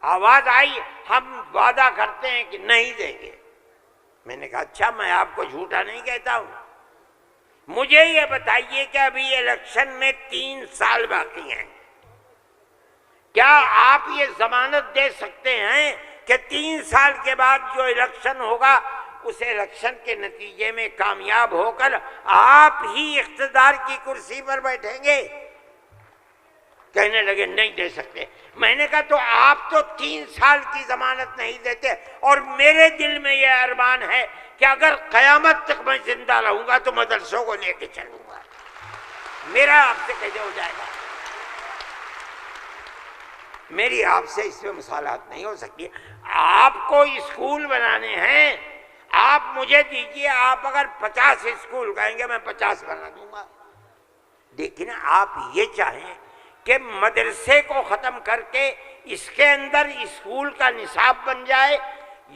آواز آئی ہم وعدہ کرتے ہیں کہ نہیں دیں گے. میں نے کہا اچھا، میں آپ کو جھوٹا نہیں کہتا ہوں. مجھے یہ بتائیے کہ ابھی الیکشن میں 3 سال باقی ہیں، کیا آپ یہ ضمانت دے سکتے ہیں کہ 3 سال کے بعد جو الیکشن ہوگا اس الیکشن کے نتیجے میں کامیاب ہو کر آپ ہی اقتدار کی کرسی پر بیٹھیں گے؟ کہنے لگے نہیں دے سکتے. میں نے کہا تو آپ تو 3 سال کی ضمانت نہیں دیتے، اور میرے دل میں یہ ارمان ہے کہ اگر قیامت تک میں زندہ رہوں گا تو مدرسوں کو لے کے چلوں گا. میرا آپ سے کیسے ہو جائے گا؟ میری آپ سے اس میں مصالحت نہیں ہو سکتی. آپ کو اسکول بنانے ہیں، آپ مجھے دیجئے. آپ اگر 50 اسکول کہیں گے میں 50 بنا دوں گا. لیکن آپ یہ چاہیں کہ مدرسے کو ختم کر کے اس کے اندر اسکول کا نصاب بن جائے،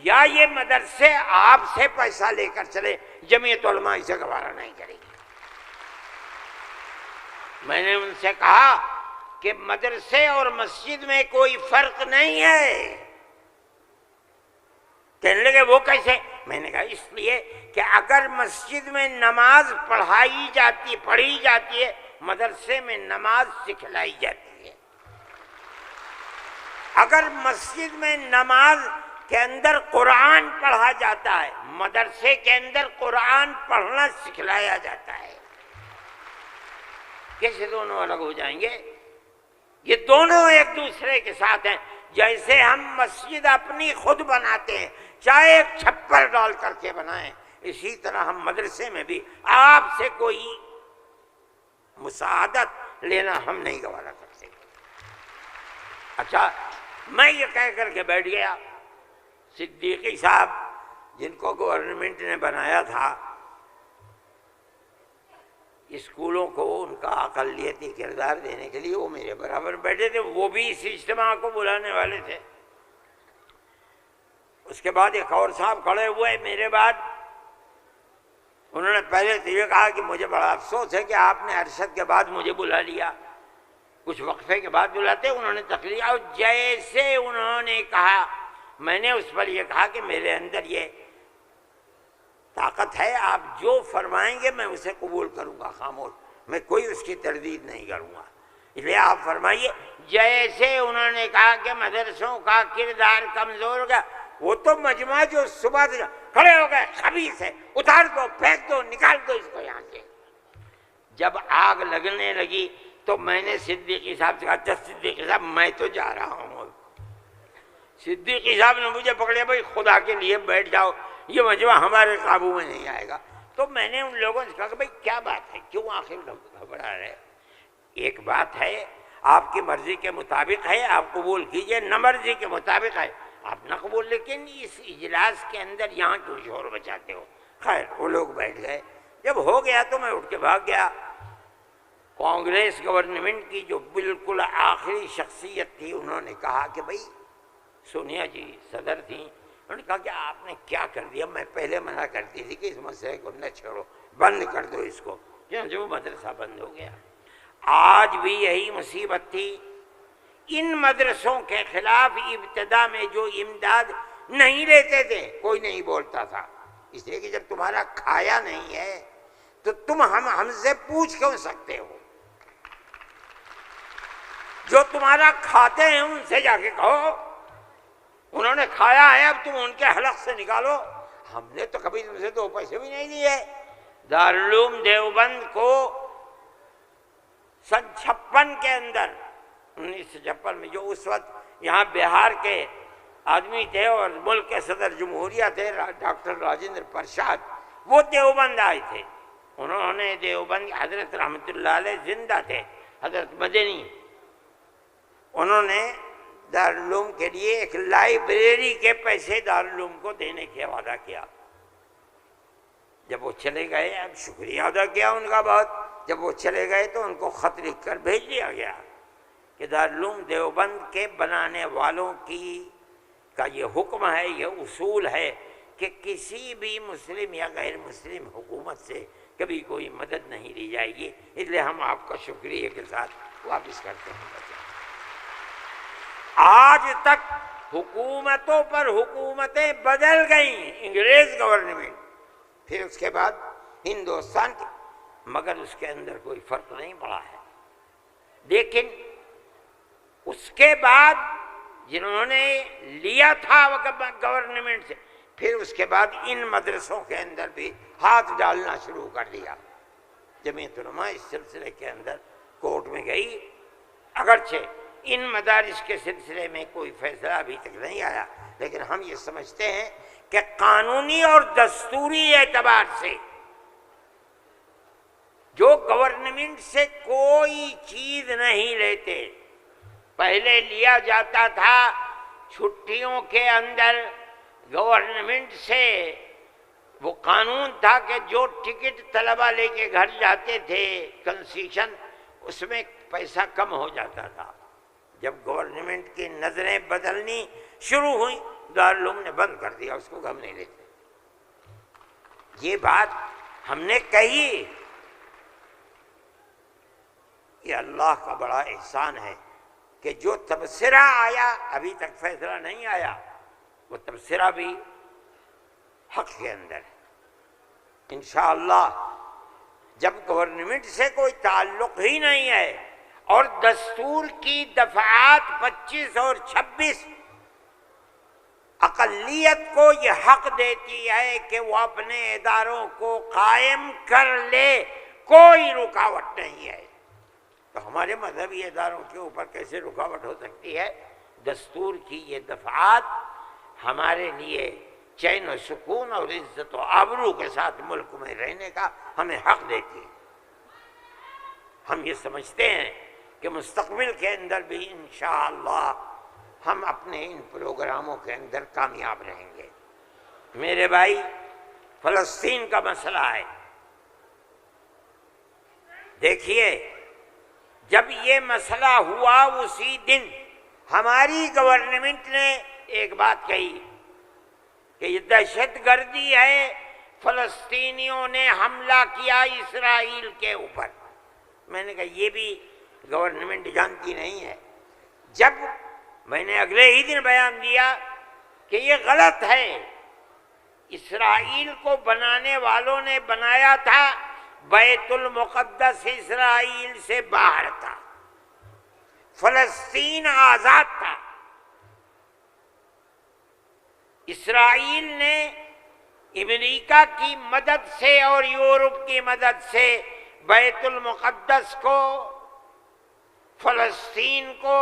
یا یہ مدرسے آپ سے پیسہ لے کر چلے، جمعیت علماء اسے گوارا نہیں کرے گی. میں نے ان سے کہا کہ مدرسے اور مسجد میں کوئی فرق نہیں ہے. کہنے لگے وہ کیسے؟ میں نے کہا اس لیے کہ اگر مسجد میں نماز پڑھی جاتی ہے، مدرسے میں نماز سکھلائی جاتی ہے. اگر مسجد میں نماز کے اندر قرآن پڑھا جاتا ہے، مدرسے کے اندر قرآن پڑھنا سکھلایا جاتا ہے. کیسے دونوں الگ ہو جائیں گے؟ یہ دونوں ایک دوسرے کے ساتھ ہیں. جیسے ہم مسجد اپنی خود بناتے ہیں، چاہے ایک چھپر ڈال کر کے بنائیں، اسی طرح ہم مدرسے میں بھی آپ سے کوئی مساعدت لینا ہم نہیں گوارا کرتے. اچھا، میں یہ کہہ کر کے بیٹھ گیا. صدیقی صاحب جن کو گورنمنٹ نے بنایا تھا اسکولوں کو ان کا اقلیتی کردار دینے کے لیے، وہ میرے برابر بیٹھے تھے. وہ بھی اس اجتماع کو بلانے والے تھے. اس کے بعد ایک اور صاحب کھڑے ہوئے میرے بعد. انہوں نے پہلے تو یہ کہا کہ مجھے بڑا افسوس ہے کہ آپ نے ارشد کے بعد مجھے بلا لیا. کچھ وقفے کے بعد بلاتے انہوں نے تقریر، اور جیسے انہوں نے کہا میں نے اس پر یہ کہا کہ میرے اندر یہ طاقت ہے، آپ جو فرمائیں گے میں اسے قبول کروں گا خاموش، میں کوئی اس کی تردید نہیں کروں گا. اس لیے آپ فرمائیے. جیسے انہوں نے کہا کہ مدرسوں کا کردار کمزور ہو گیا، وہ تو مجمع جو صبح سے کھڑے ہو گئے، خبیث ہے، اتار دو، پھینک دو، نکال دو اس کو یہاں سے. جب آگ لگنے لگی تو میں نے صدیقی صاحب سے کہا، صدیقی صاحب میں تو جا رہا ہوں. صدیقی صاحب نے مجھے پکڑیا، بھائی خدا کے لیے بیٹھ جاؤ، یہ مجمع ہمارے قابو میں نہیں آئے گا۔ تو میں نے ان لوگوں سے کہا کہ بھائی کیا بات ہے، کیوں آخر گھبرا رہے؟ ایک بات ہے، آپ کی مرضی کے مطابق ہے آپ قبول کیجئے، نہ مرضی کے مطابق ہے آپ نہ قبول، لیکن اس اجلاس کے اندر یہاں کیوں شور بچاتے ہو؟ خیر وہ لوگ بیٹھ گئے۔ جب ہو گیا تو میں اٹھ کے بھاگ گیا۔ کانگریس گورنمنٹ کی جو بالکل آخری شخصیت تھی، انہوں نے کہا کہ بھائی سونیا جی صدر تھیں، انہوں نے کہا کہ آپ نے کیا کر دیا، میں پہلے منع کرتی تھی کہ اس مسئلے کو نہ چھوڑو، بند کر دو اس کو، جو مدرسہ بند ہو گیا۔ آج بھی یہی مصیبت تھی، ان مدرسوں کے خلاف ابتدا میں جو امداد نہیں لیتے تھے کوئی نہیں بولتا تھا، اس لیے کہ جب تمہارا کھایا نہیں ہے تو تم ہم سے پوچھ کیوں سکتے ہو؟ جو تمہارا کھاتے ہیں ان سے جا کے کہو، انہوں نے کھایا ہے اب تم ان کے حلق سے نکالو، ہم نے تو کبھی تم سے 2 پیسے بھی نہیں لیے۔ دارالعلوم دیوبند کو سن 56 کے اندر، 1956 میں، جو اس وقت یہاں بہار کے آدمی تھے اور ملک کے صدر جمہوریہ تھے ڈاکٹر راجندر پرساد، وہ دیوبند آئے تھے۔ انہوں نے دیوبند، حضرت رحمۃ اللہ علیہ زندہ تھے، حضرت مدنی، انہوں نے دارالعلوم کے لیے ایک لائبریری کے پیسے دارالعلوم کو دینے کا وعدہ کیا۔ جب وہ چلے گئے، اب شکریہ ادا کیا ان کا بہت، جب وہ چلے گئے تو ان کو خط لکھ کر بھیج دیا گیا کہ دارالعلوم دیوبند کے بنانے والوں کا یہ حکم ہے، یہ اصول ہے کہ کسی بھی مسلم یا غیر مسلم حکومت سے کبھی کوئی مدد نہیں لی جائے گی، اس لیے ہم آپ کا شکریہ کے ساتھ واپس کرتے ہیں۔ آج تک حکومتوں پر حکومتیں بدل گئیں، انگریز گورنمنٹ، پھر اس کے بعد ہندوستان کی، مگر اس کے اندر کوئی فرق نہیں پڑا ہے۔ لیکن اس کے بعد جنہوں نے لیا تھا گورنمنٹ سے، پھر اس کے بعد ان مدرسوں کے اندر بھی ہاتھ ڈالنا شروع کر دیا۔ جمعیت علماء اس سلسلے کے اندر کورٹ میں گئی، اگرچہ ان مدارس کے سلسلے میں کوئی فیصلہ ابھی تک نہیں آیا، لیکن ہم یہ سمجھتے ہیں کہ قانونی اور دستوری اعتبار سے جو گورنمنٹ سے کوئی چیز نہیں لیتے، پہلے لیا جاتا تھا چھٹیوں کے اندر گورنمنٹ سے، وہ قانون تھا کہ جو ٹکٹ طلبہ لے کے گھر جاتے تھے کنسیشن، اس میں پیسہ کم ہو جاتا تھا۔ جب گورنمنٹ کی نظریں بدلنی شروع ہوئیں، دارالعلوم نے بند کر دیا، اس کو ہم نہیں لیتے۔ یہ بات ہم نے کہی، یہ اللہ کا بڑا احسان ہے کہ جو تبصرہ آیا، ابھی تک فیصلہ نہیں آیا، وہ تبصرہ بھی حق کے اندر ہے۔ انشاءاللہ جب گورنمنٹ سے کوئی تعلق ہی نہیں ہے اور دستور کی دفعات 25 اور 26 اقلیت کو یہ حق دیتی ہے کہ وہ اپنے اداروں کو قائم کر لے، کوئی رکاوٹ نہیں ہے، تو ہمارے مذہبی اداروں کے اوپر کیسے رکاوٹ ہو سکتی ہے؟ دستور کی یہ دفعات ہمارے لیے چین و سکون اور عزت و آبرو کے ساتھ ملک میں رہنے کا ہمیں حق دیتی ہے۔ ہم یہ سمجھتے ہیں کہ مستقبل کے اندر بھی انشاءاللہ ہم اپنے ان پروگراموں کے اندر کامیاب رہیں گے۔ میرے بھائی، فلسطین کا مسئلہ ہے، دیکھیے جب یہ مسئلہ ہوا اسی دن ہماری گورنمنٹ نے ایک بات کہی کہ یہ دہشت گردی ہے، فلسطینیوں نے حملہ کیا اسرائیل کے اوپر۔ میں نے کہا یہ بھی گورنمنٹ جانتی نہیں ہے۔ جب میں نے اگلے ہی دن بیان دیا کہ یہ غلط ہے، اسرائیل کو بنانے والوں نے بنایا تھا، بیت المقدس اسرائیل سے باہر تھا، فلسطین آزاد تھا۔ اسرائیل نے امریکہ کی مدد سے اور یورپ کی مدد سے بیت المقدس کو، فلسطین کو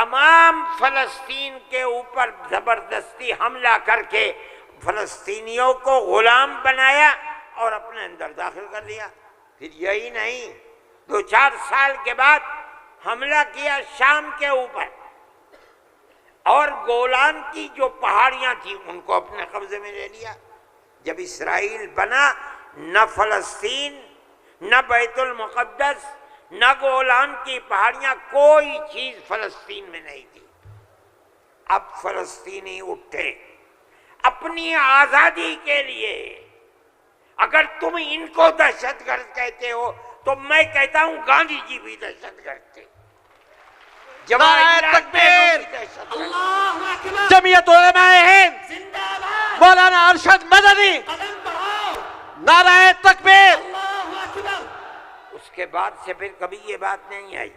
تمام فلسطین کے اوپر زبردستی حملہ کر کے فلسطینیوں کو غلام بنایا اور اپنے اندر داخل کر لیا۔ پھر یہی نہیں، 2-4 سال کے بعد حملہ کیا شام کے اوپر، اور گولان کی جو پہاڑیاں تھیں ان کو اپنے قبضے میں لے لیا۔ جب اسرائیل بنا، نہ فلسطین، نہ بیت المقدس، نہ گولان کی پہاڑیاں، کوئی چیز فلسطین میں نہیں تھی۔ اب فلسطینی اٹھے اپنی آزادی کے لیے۔ اگر تم ان کو دہشت گرد کہتے ہو تو میں کہتا ہوں گاندھی جی بھی دہشت گرد تھے، نعرہ تکبیر، اللہ اکبر، جمعیت علماء ہند، زندہ باد، مولانا ارشد مدنی، قدم بڑھاؤ، نعرہ تکبیر۔ اللہ اکبر۔ اس کے بعد سے پھر کبھی یہ بات نہیں آئی۔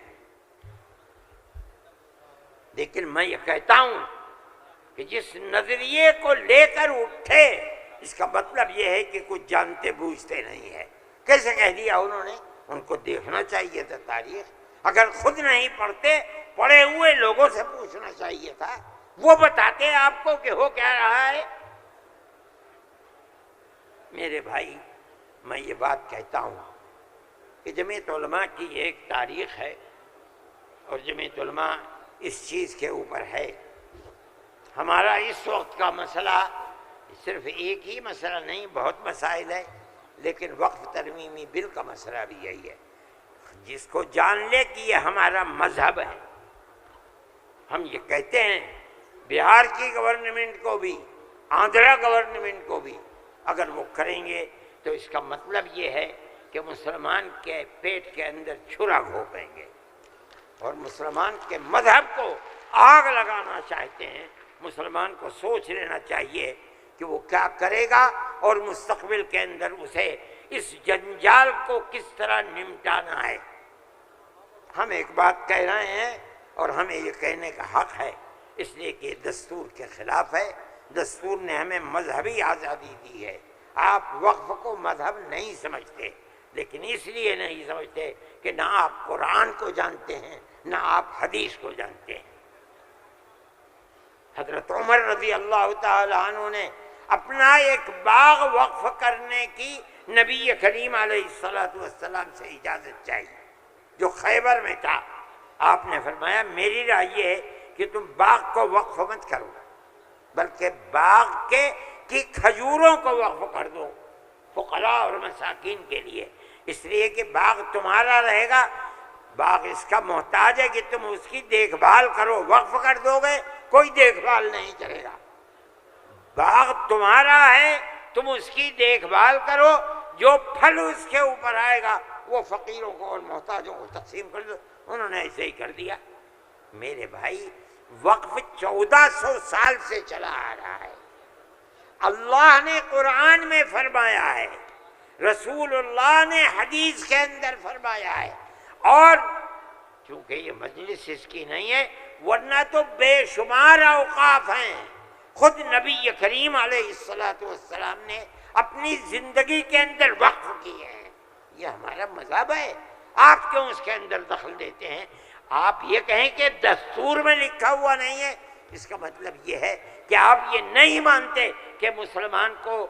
لیکن میں یہ کہتا ہوں کہ جس نظریے کو لے کر اٹھے، اس کا مطلب یہ ہے کہ کچھ جانتے بوجھتے نہیں ہے۔ کیسے کہہ دیا انہوں نے؟ ان کو دیکھنا چاہیے تھا تاریخ۔ اگر خود نہیں پڑھتے، پڑھے ہوئے لوگوں سے پوچھنا چاہیے تھا، وہ بتاتے آپ کو کہ ہو کیا رہا ہے۔ میرے بھائی، میں یہ بات کہتا ہوں کہ جمعیت علماء کی ایک تاریخ ہے، اور جمعیت علماء اس چیز کے اوپر ہے۔ ہمارا اس وقت کا مسئلہ صرف ایک ہی مسئلہ نہیں، بہت مسائل ہے، لیکن وقف ترمیمی بل کا مسئلہ بھی یہی ہے۔ جس کو جان لے کہ یہ ہمارا مذہب ہے، ہم یہ کہتے ہیں بہار کی گورنمنٹ کو بھی، آندھرا گورنمنٹ کو بھی، اگر وہ کریں گے تو اس کا مطلب یہ ہے کہ مسلمان کے پیٹ کے اندر چھرا گھونپیں گے، اور مسلمان کے مذہب کو آگ لگانا چاہتے ہیں۔ مسلمان کو سوچ لینا چاہیے کہ وہ کیا کرے گا، اور مستقبل کے اندر اسے اس جنجال کو کس طرح نمٹانا ہے۔ ہم ایک بات کہہ رہے ہیں اور ہمیں یہ کہنے کا حق ہے، اس لیے کہ دستور کے خلاف ہے۔ دستور نے ہمیں مذہبی آزادی دی ہے۔ آپ وقف کو مذہب نہیں سمجھتے، لیکن اس لیے نہیں سمجھتے کہ نہ آپ قرآن کو جانتے ہیں، نہ آپ حدیث کو جانتے ہیں۔ حضرت عمر رضی اللہ تعالی عنہ نے اپنا ایک باغ وقف کرنے کی نبی کریم علیہ السلام سے اجازت چاہیے، جو خیبر میں تھا۔ آپ نے فرمایا میری رائے یہ ہے کہ تم باغ کو وقف مت کرو، بلکہ باغ کی کھجوروں کو وقف کر دو فقراء اور مساکین کے لیے، اس لیے کہ باغ تمہارا رہے گا۔ باغ اس کا محتاج ہے کہ تم اس کی دیکھ بھال کرو۔ وقف کر دو گے کوئی دیکھ بھال نہیں کرے گا۔ باغ تمہارا ہے، تم اس کی دیکھ بھال کرو، جو پھل اس کے اوپر آئے گا وہ فقیروں کو اور محتاجوں کو تقسیم کر دو۔ انہوں نے ایسے ہی کر دیا۔ میرے بھائی، وقف 1400 سال سے چلا آ رہا ہے۔ اللہ نے قرآن میں فرمایا ہے، رسول اللہ نے حدیث کے اندر فرمایا ہے، اور چونکہ یہ مجلس اس کی نہیں ہے، ورنہ تو بے شمار اوقاف ہیں۔ خود نبی کریم علیہ السلام نے اپنی زندگی کے اندر وقف کیے ہیں۔ یہ ہمارا مذہب ہے، آپ کیوں اس کے اندر دخل دیتے ہیں؟ آپ یہ کہیں کہ دستور میں لکھا ہوا نہیں ہے، اس کا مطلب یہ ہے کہ آپ یہ نہیں مانتے کہ مسلمان کو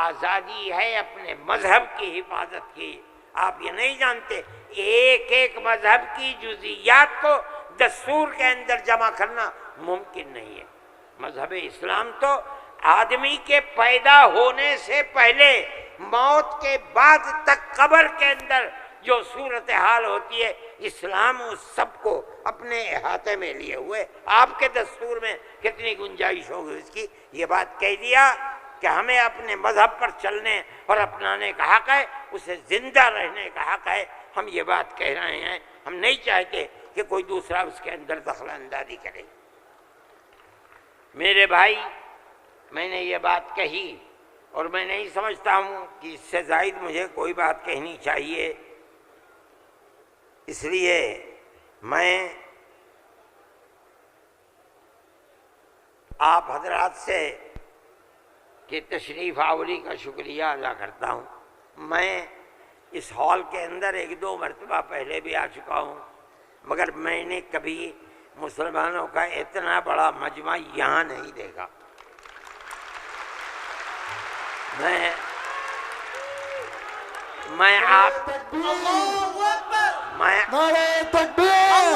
آزادی ہے اپنے مذہب کی حفاظت کی۔ آپ یہ نہیں جانتے ایک ایک مذہب کی جزیات کو دستور کے اندر جمع کرنا ممکن نہیں ہے۔ مذہب اسلام تو آدمی کے پیدا ہونے سے پہلے موت کے بعد تک قبر کے اندر جو صورتحال ہوتی ہے، اسلام اس سب کو اپنے احاطے میں لیے ہوئے۔ آپ کے دستور میں کتنی گنجائش ہوگی اس کی؟ یہ بات کہہ دیا کہ ہمیں اپنے مذہب پر چلنے اور اپنانے کا حق ہے، اسے زندہ رہنے کا حق ہے۔ ہم یہ بات کہہ رہے ہیں، ہم نہیں چاہتے کہ کوئی دوسرا اس کے اندر دخل اندازی کرے۔ میرے بھائی، میں نے یہ بات کہی اور میں نہیں سمجھتا ہوں کہ اس سے زائد مجھے کوئی بات کہنی چاہیے، اس لیے میں آپ حضرات سے کہ تشریف آوری کا شکریہ ادا کرتا ہوں۔ میں اس ہال کے اندر 1-2 مرتبہ پہلے بھی آ چکا ہوں، مگر میں نے کبھی مسلمانوں کا اتنا بڑا مجمع یہاں نہیں دیکھا۔ میں آپ نعرہ تکبیر،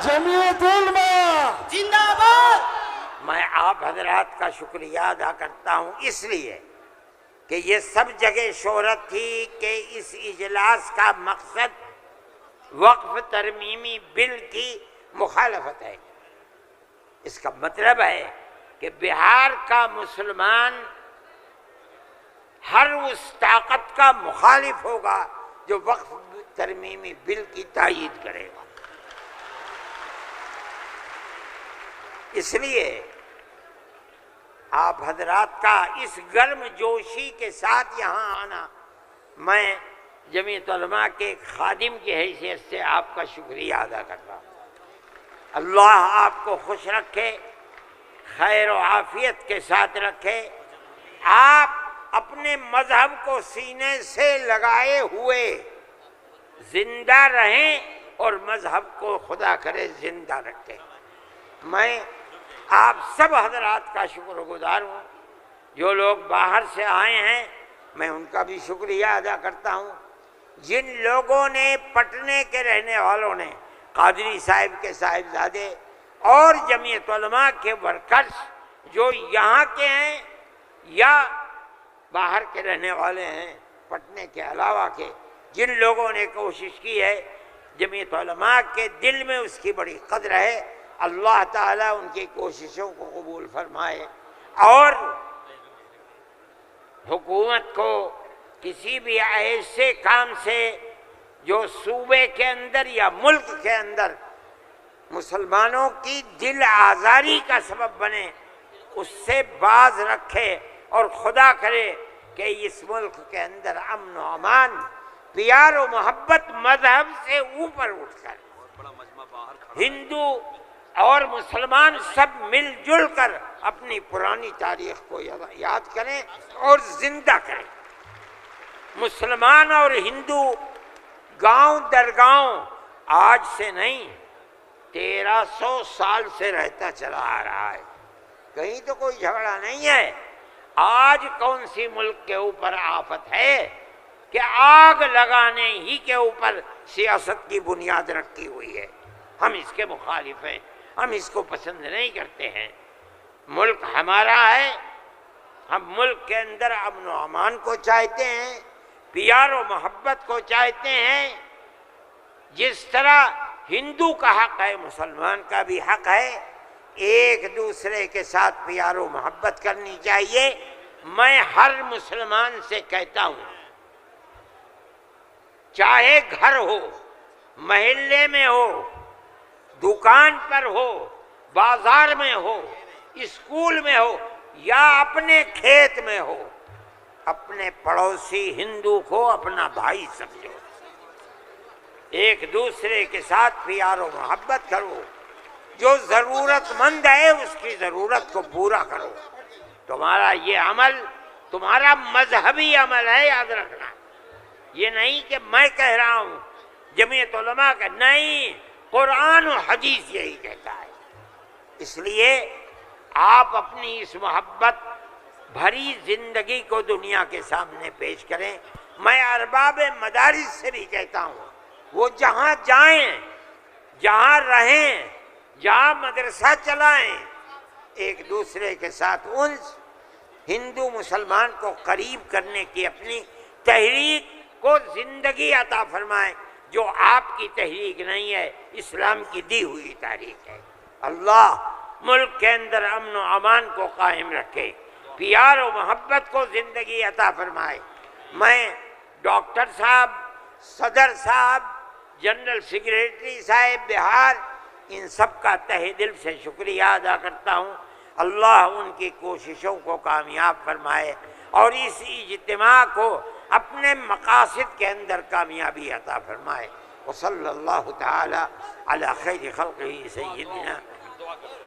جمعیت علماء زندہ باد۔ میں آپ حضرات کا شکریہ ادا کرتا ہوں، اس لیے کہ یہ سب جگہ شہرت تھی کہ اس اجلاس کا مقصد وقف ترمیمی بل کی مخالفت ہے۔ اس کا مطلب ہے کہ بہار کا مسلمان ہر اس طاقت کا مخالف ہوگا جو وقف ترمیمی بل کی تائید کرے گا۔ اس لیے آپ حضرات کا اس گرم جوشی کے ساتھ یہاں آنا، میں جمعیت علماء کے ایک خادم کی حیثیت سے آپ کا شکریہ ادا کرتا ہوں۔ اللہ آپ کو خوش رکھے، خیر و عافیت کے ساتھ رکھے، آپ اپنے مذہب کو سینے سے لگائے ہوئے زندہ رہیں اور مذہب کو خدا کرے زندہ رکھے۔ میں آپ سب حضرات کا شکر گزار ہوں، جو لوگ باہر سے آئے ہیں میں ان کا بھی شکریہ ادا کرتا ہوں۔ جن لوگوں نے پٹنے کے رہنے والوں نے، قادری صاحب کے صاحبزادے اور جمعیت علماء کے ورکرز جو یہاں کے ہیں یا باہر کے رہنے والے ہیں پٹنے کے علاوہ کے، جن لوگوں نے کوشش کی ہے، جمعیت علماء کے دل میں اس کی بڑی قدر ہے۔ اللہ تعالیٰ ان کی کوششوں کو قبول فرمائے اور حکومت کو کسی بھی ایسے کام سے جو صوبے کے اندر یا ملک کے اندر مسلمانوں کی دل آزاری کا سبب بنے، اس سے باز رکھے، اور خدا کرے کہ اس ملک کے اندر امن و امان، پیار و محبت مذہب سے اوپر اٹھ کر ہندو اور مسلمان سب مل جل کر اپنی پرانی تاریخ کو یاد کریں اور زندہ کریں۔ مسلمان اور ہندو گاؤں در گاؤں آج سے نہیں 1300 سال سے رہتا چلا آ رہا ہے، کہیں تو کوئی جھگڑا نہیں ہے۔ آج کون سی ملک کے اوپر آفت ہے کہ آگ لگانے ہی کے اوپر سیاست کی بنیاد رکھی ہوئی ہے۔ ہم اس کے مخالف ہیں، ہم اس کو پسند نہیں کرتے ہیں۔ ملک ہمارا ہے، ہم ملک کے اندر امن و امان کو چاہتے ہیں، پیار و محبت کو چاہتے ہیں۔ جس طرح ہندو کا حق ہے مسلمان کا بھی حق ہے، ایک دوسرے کے ساتھ پیار و محبت کرنی چاہیے۔ میں ہر مسلمان سے کہتا ہوں، چاہے گھر ہو، محلے میں ہو، دکان پر ہو، بازار میں ہو، اسکول میں ہو یا اپنے کھیت میں ہو، اپنے پڑوسی ہندو کو اپنا بھائی سمجھو، ایک دوسرے کے ساتھ پیار و محبت کرو، جو ضرورت مند ہے اس کی ضرورت کو پورا کرو۔ تمہارا یہ عمل تمہارا مذہبی عمل ہے، یاد رکھنا۔ یہ نہیں کہ میں کہہ رہا ہوں، جمعیت علماء کا نہیں، قرآن و حدیث یہی کہتا ہے۔ اس لیے آپ اپنی اس محبت بھری زندگی کو دنیا کے سامنے پیش کریں۔ میں ارباب مدارس سے بھی کہتا ہوں، وہ جہاں جائیں، جہاں رہیں، جہاں مدرسہ چلائیں، ایک دوسرے کے ساتھ انس، ہندو مسلمان کو قریب کرنے کی اپنی تحریک کو زندگی عطا فرمائیں، جو آپ کی تحریک نہیں ہے، اسلام کی دی ہوئی تحریک ہے۔ اللہ ملک کے اندر امن و امان کو قائم رکھے، پیار و محبت کو زندگی عطا فرمائے۔ میں ڈاکٹر صاحب، صدر صاحب، جنرل سیکریٹری صاحب بہار، ان سب کا تہہ دل سے شکریہ ادا کرتا ہوں۔ اللہ ان کی کوششوں کو کامیاب فرمائے اور اس اجتماع کو اپنے مقاصد کے اندر کامیابی عطا فرمائے۔ وصلی اللہ تعالی علی خیر خلقہ سیدنا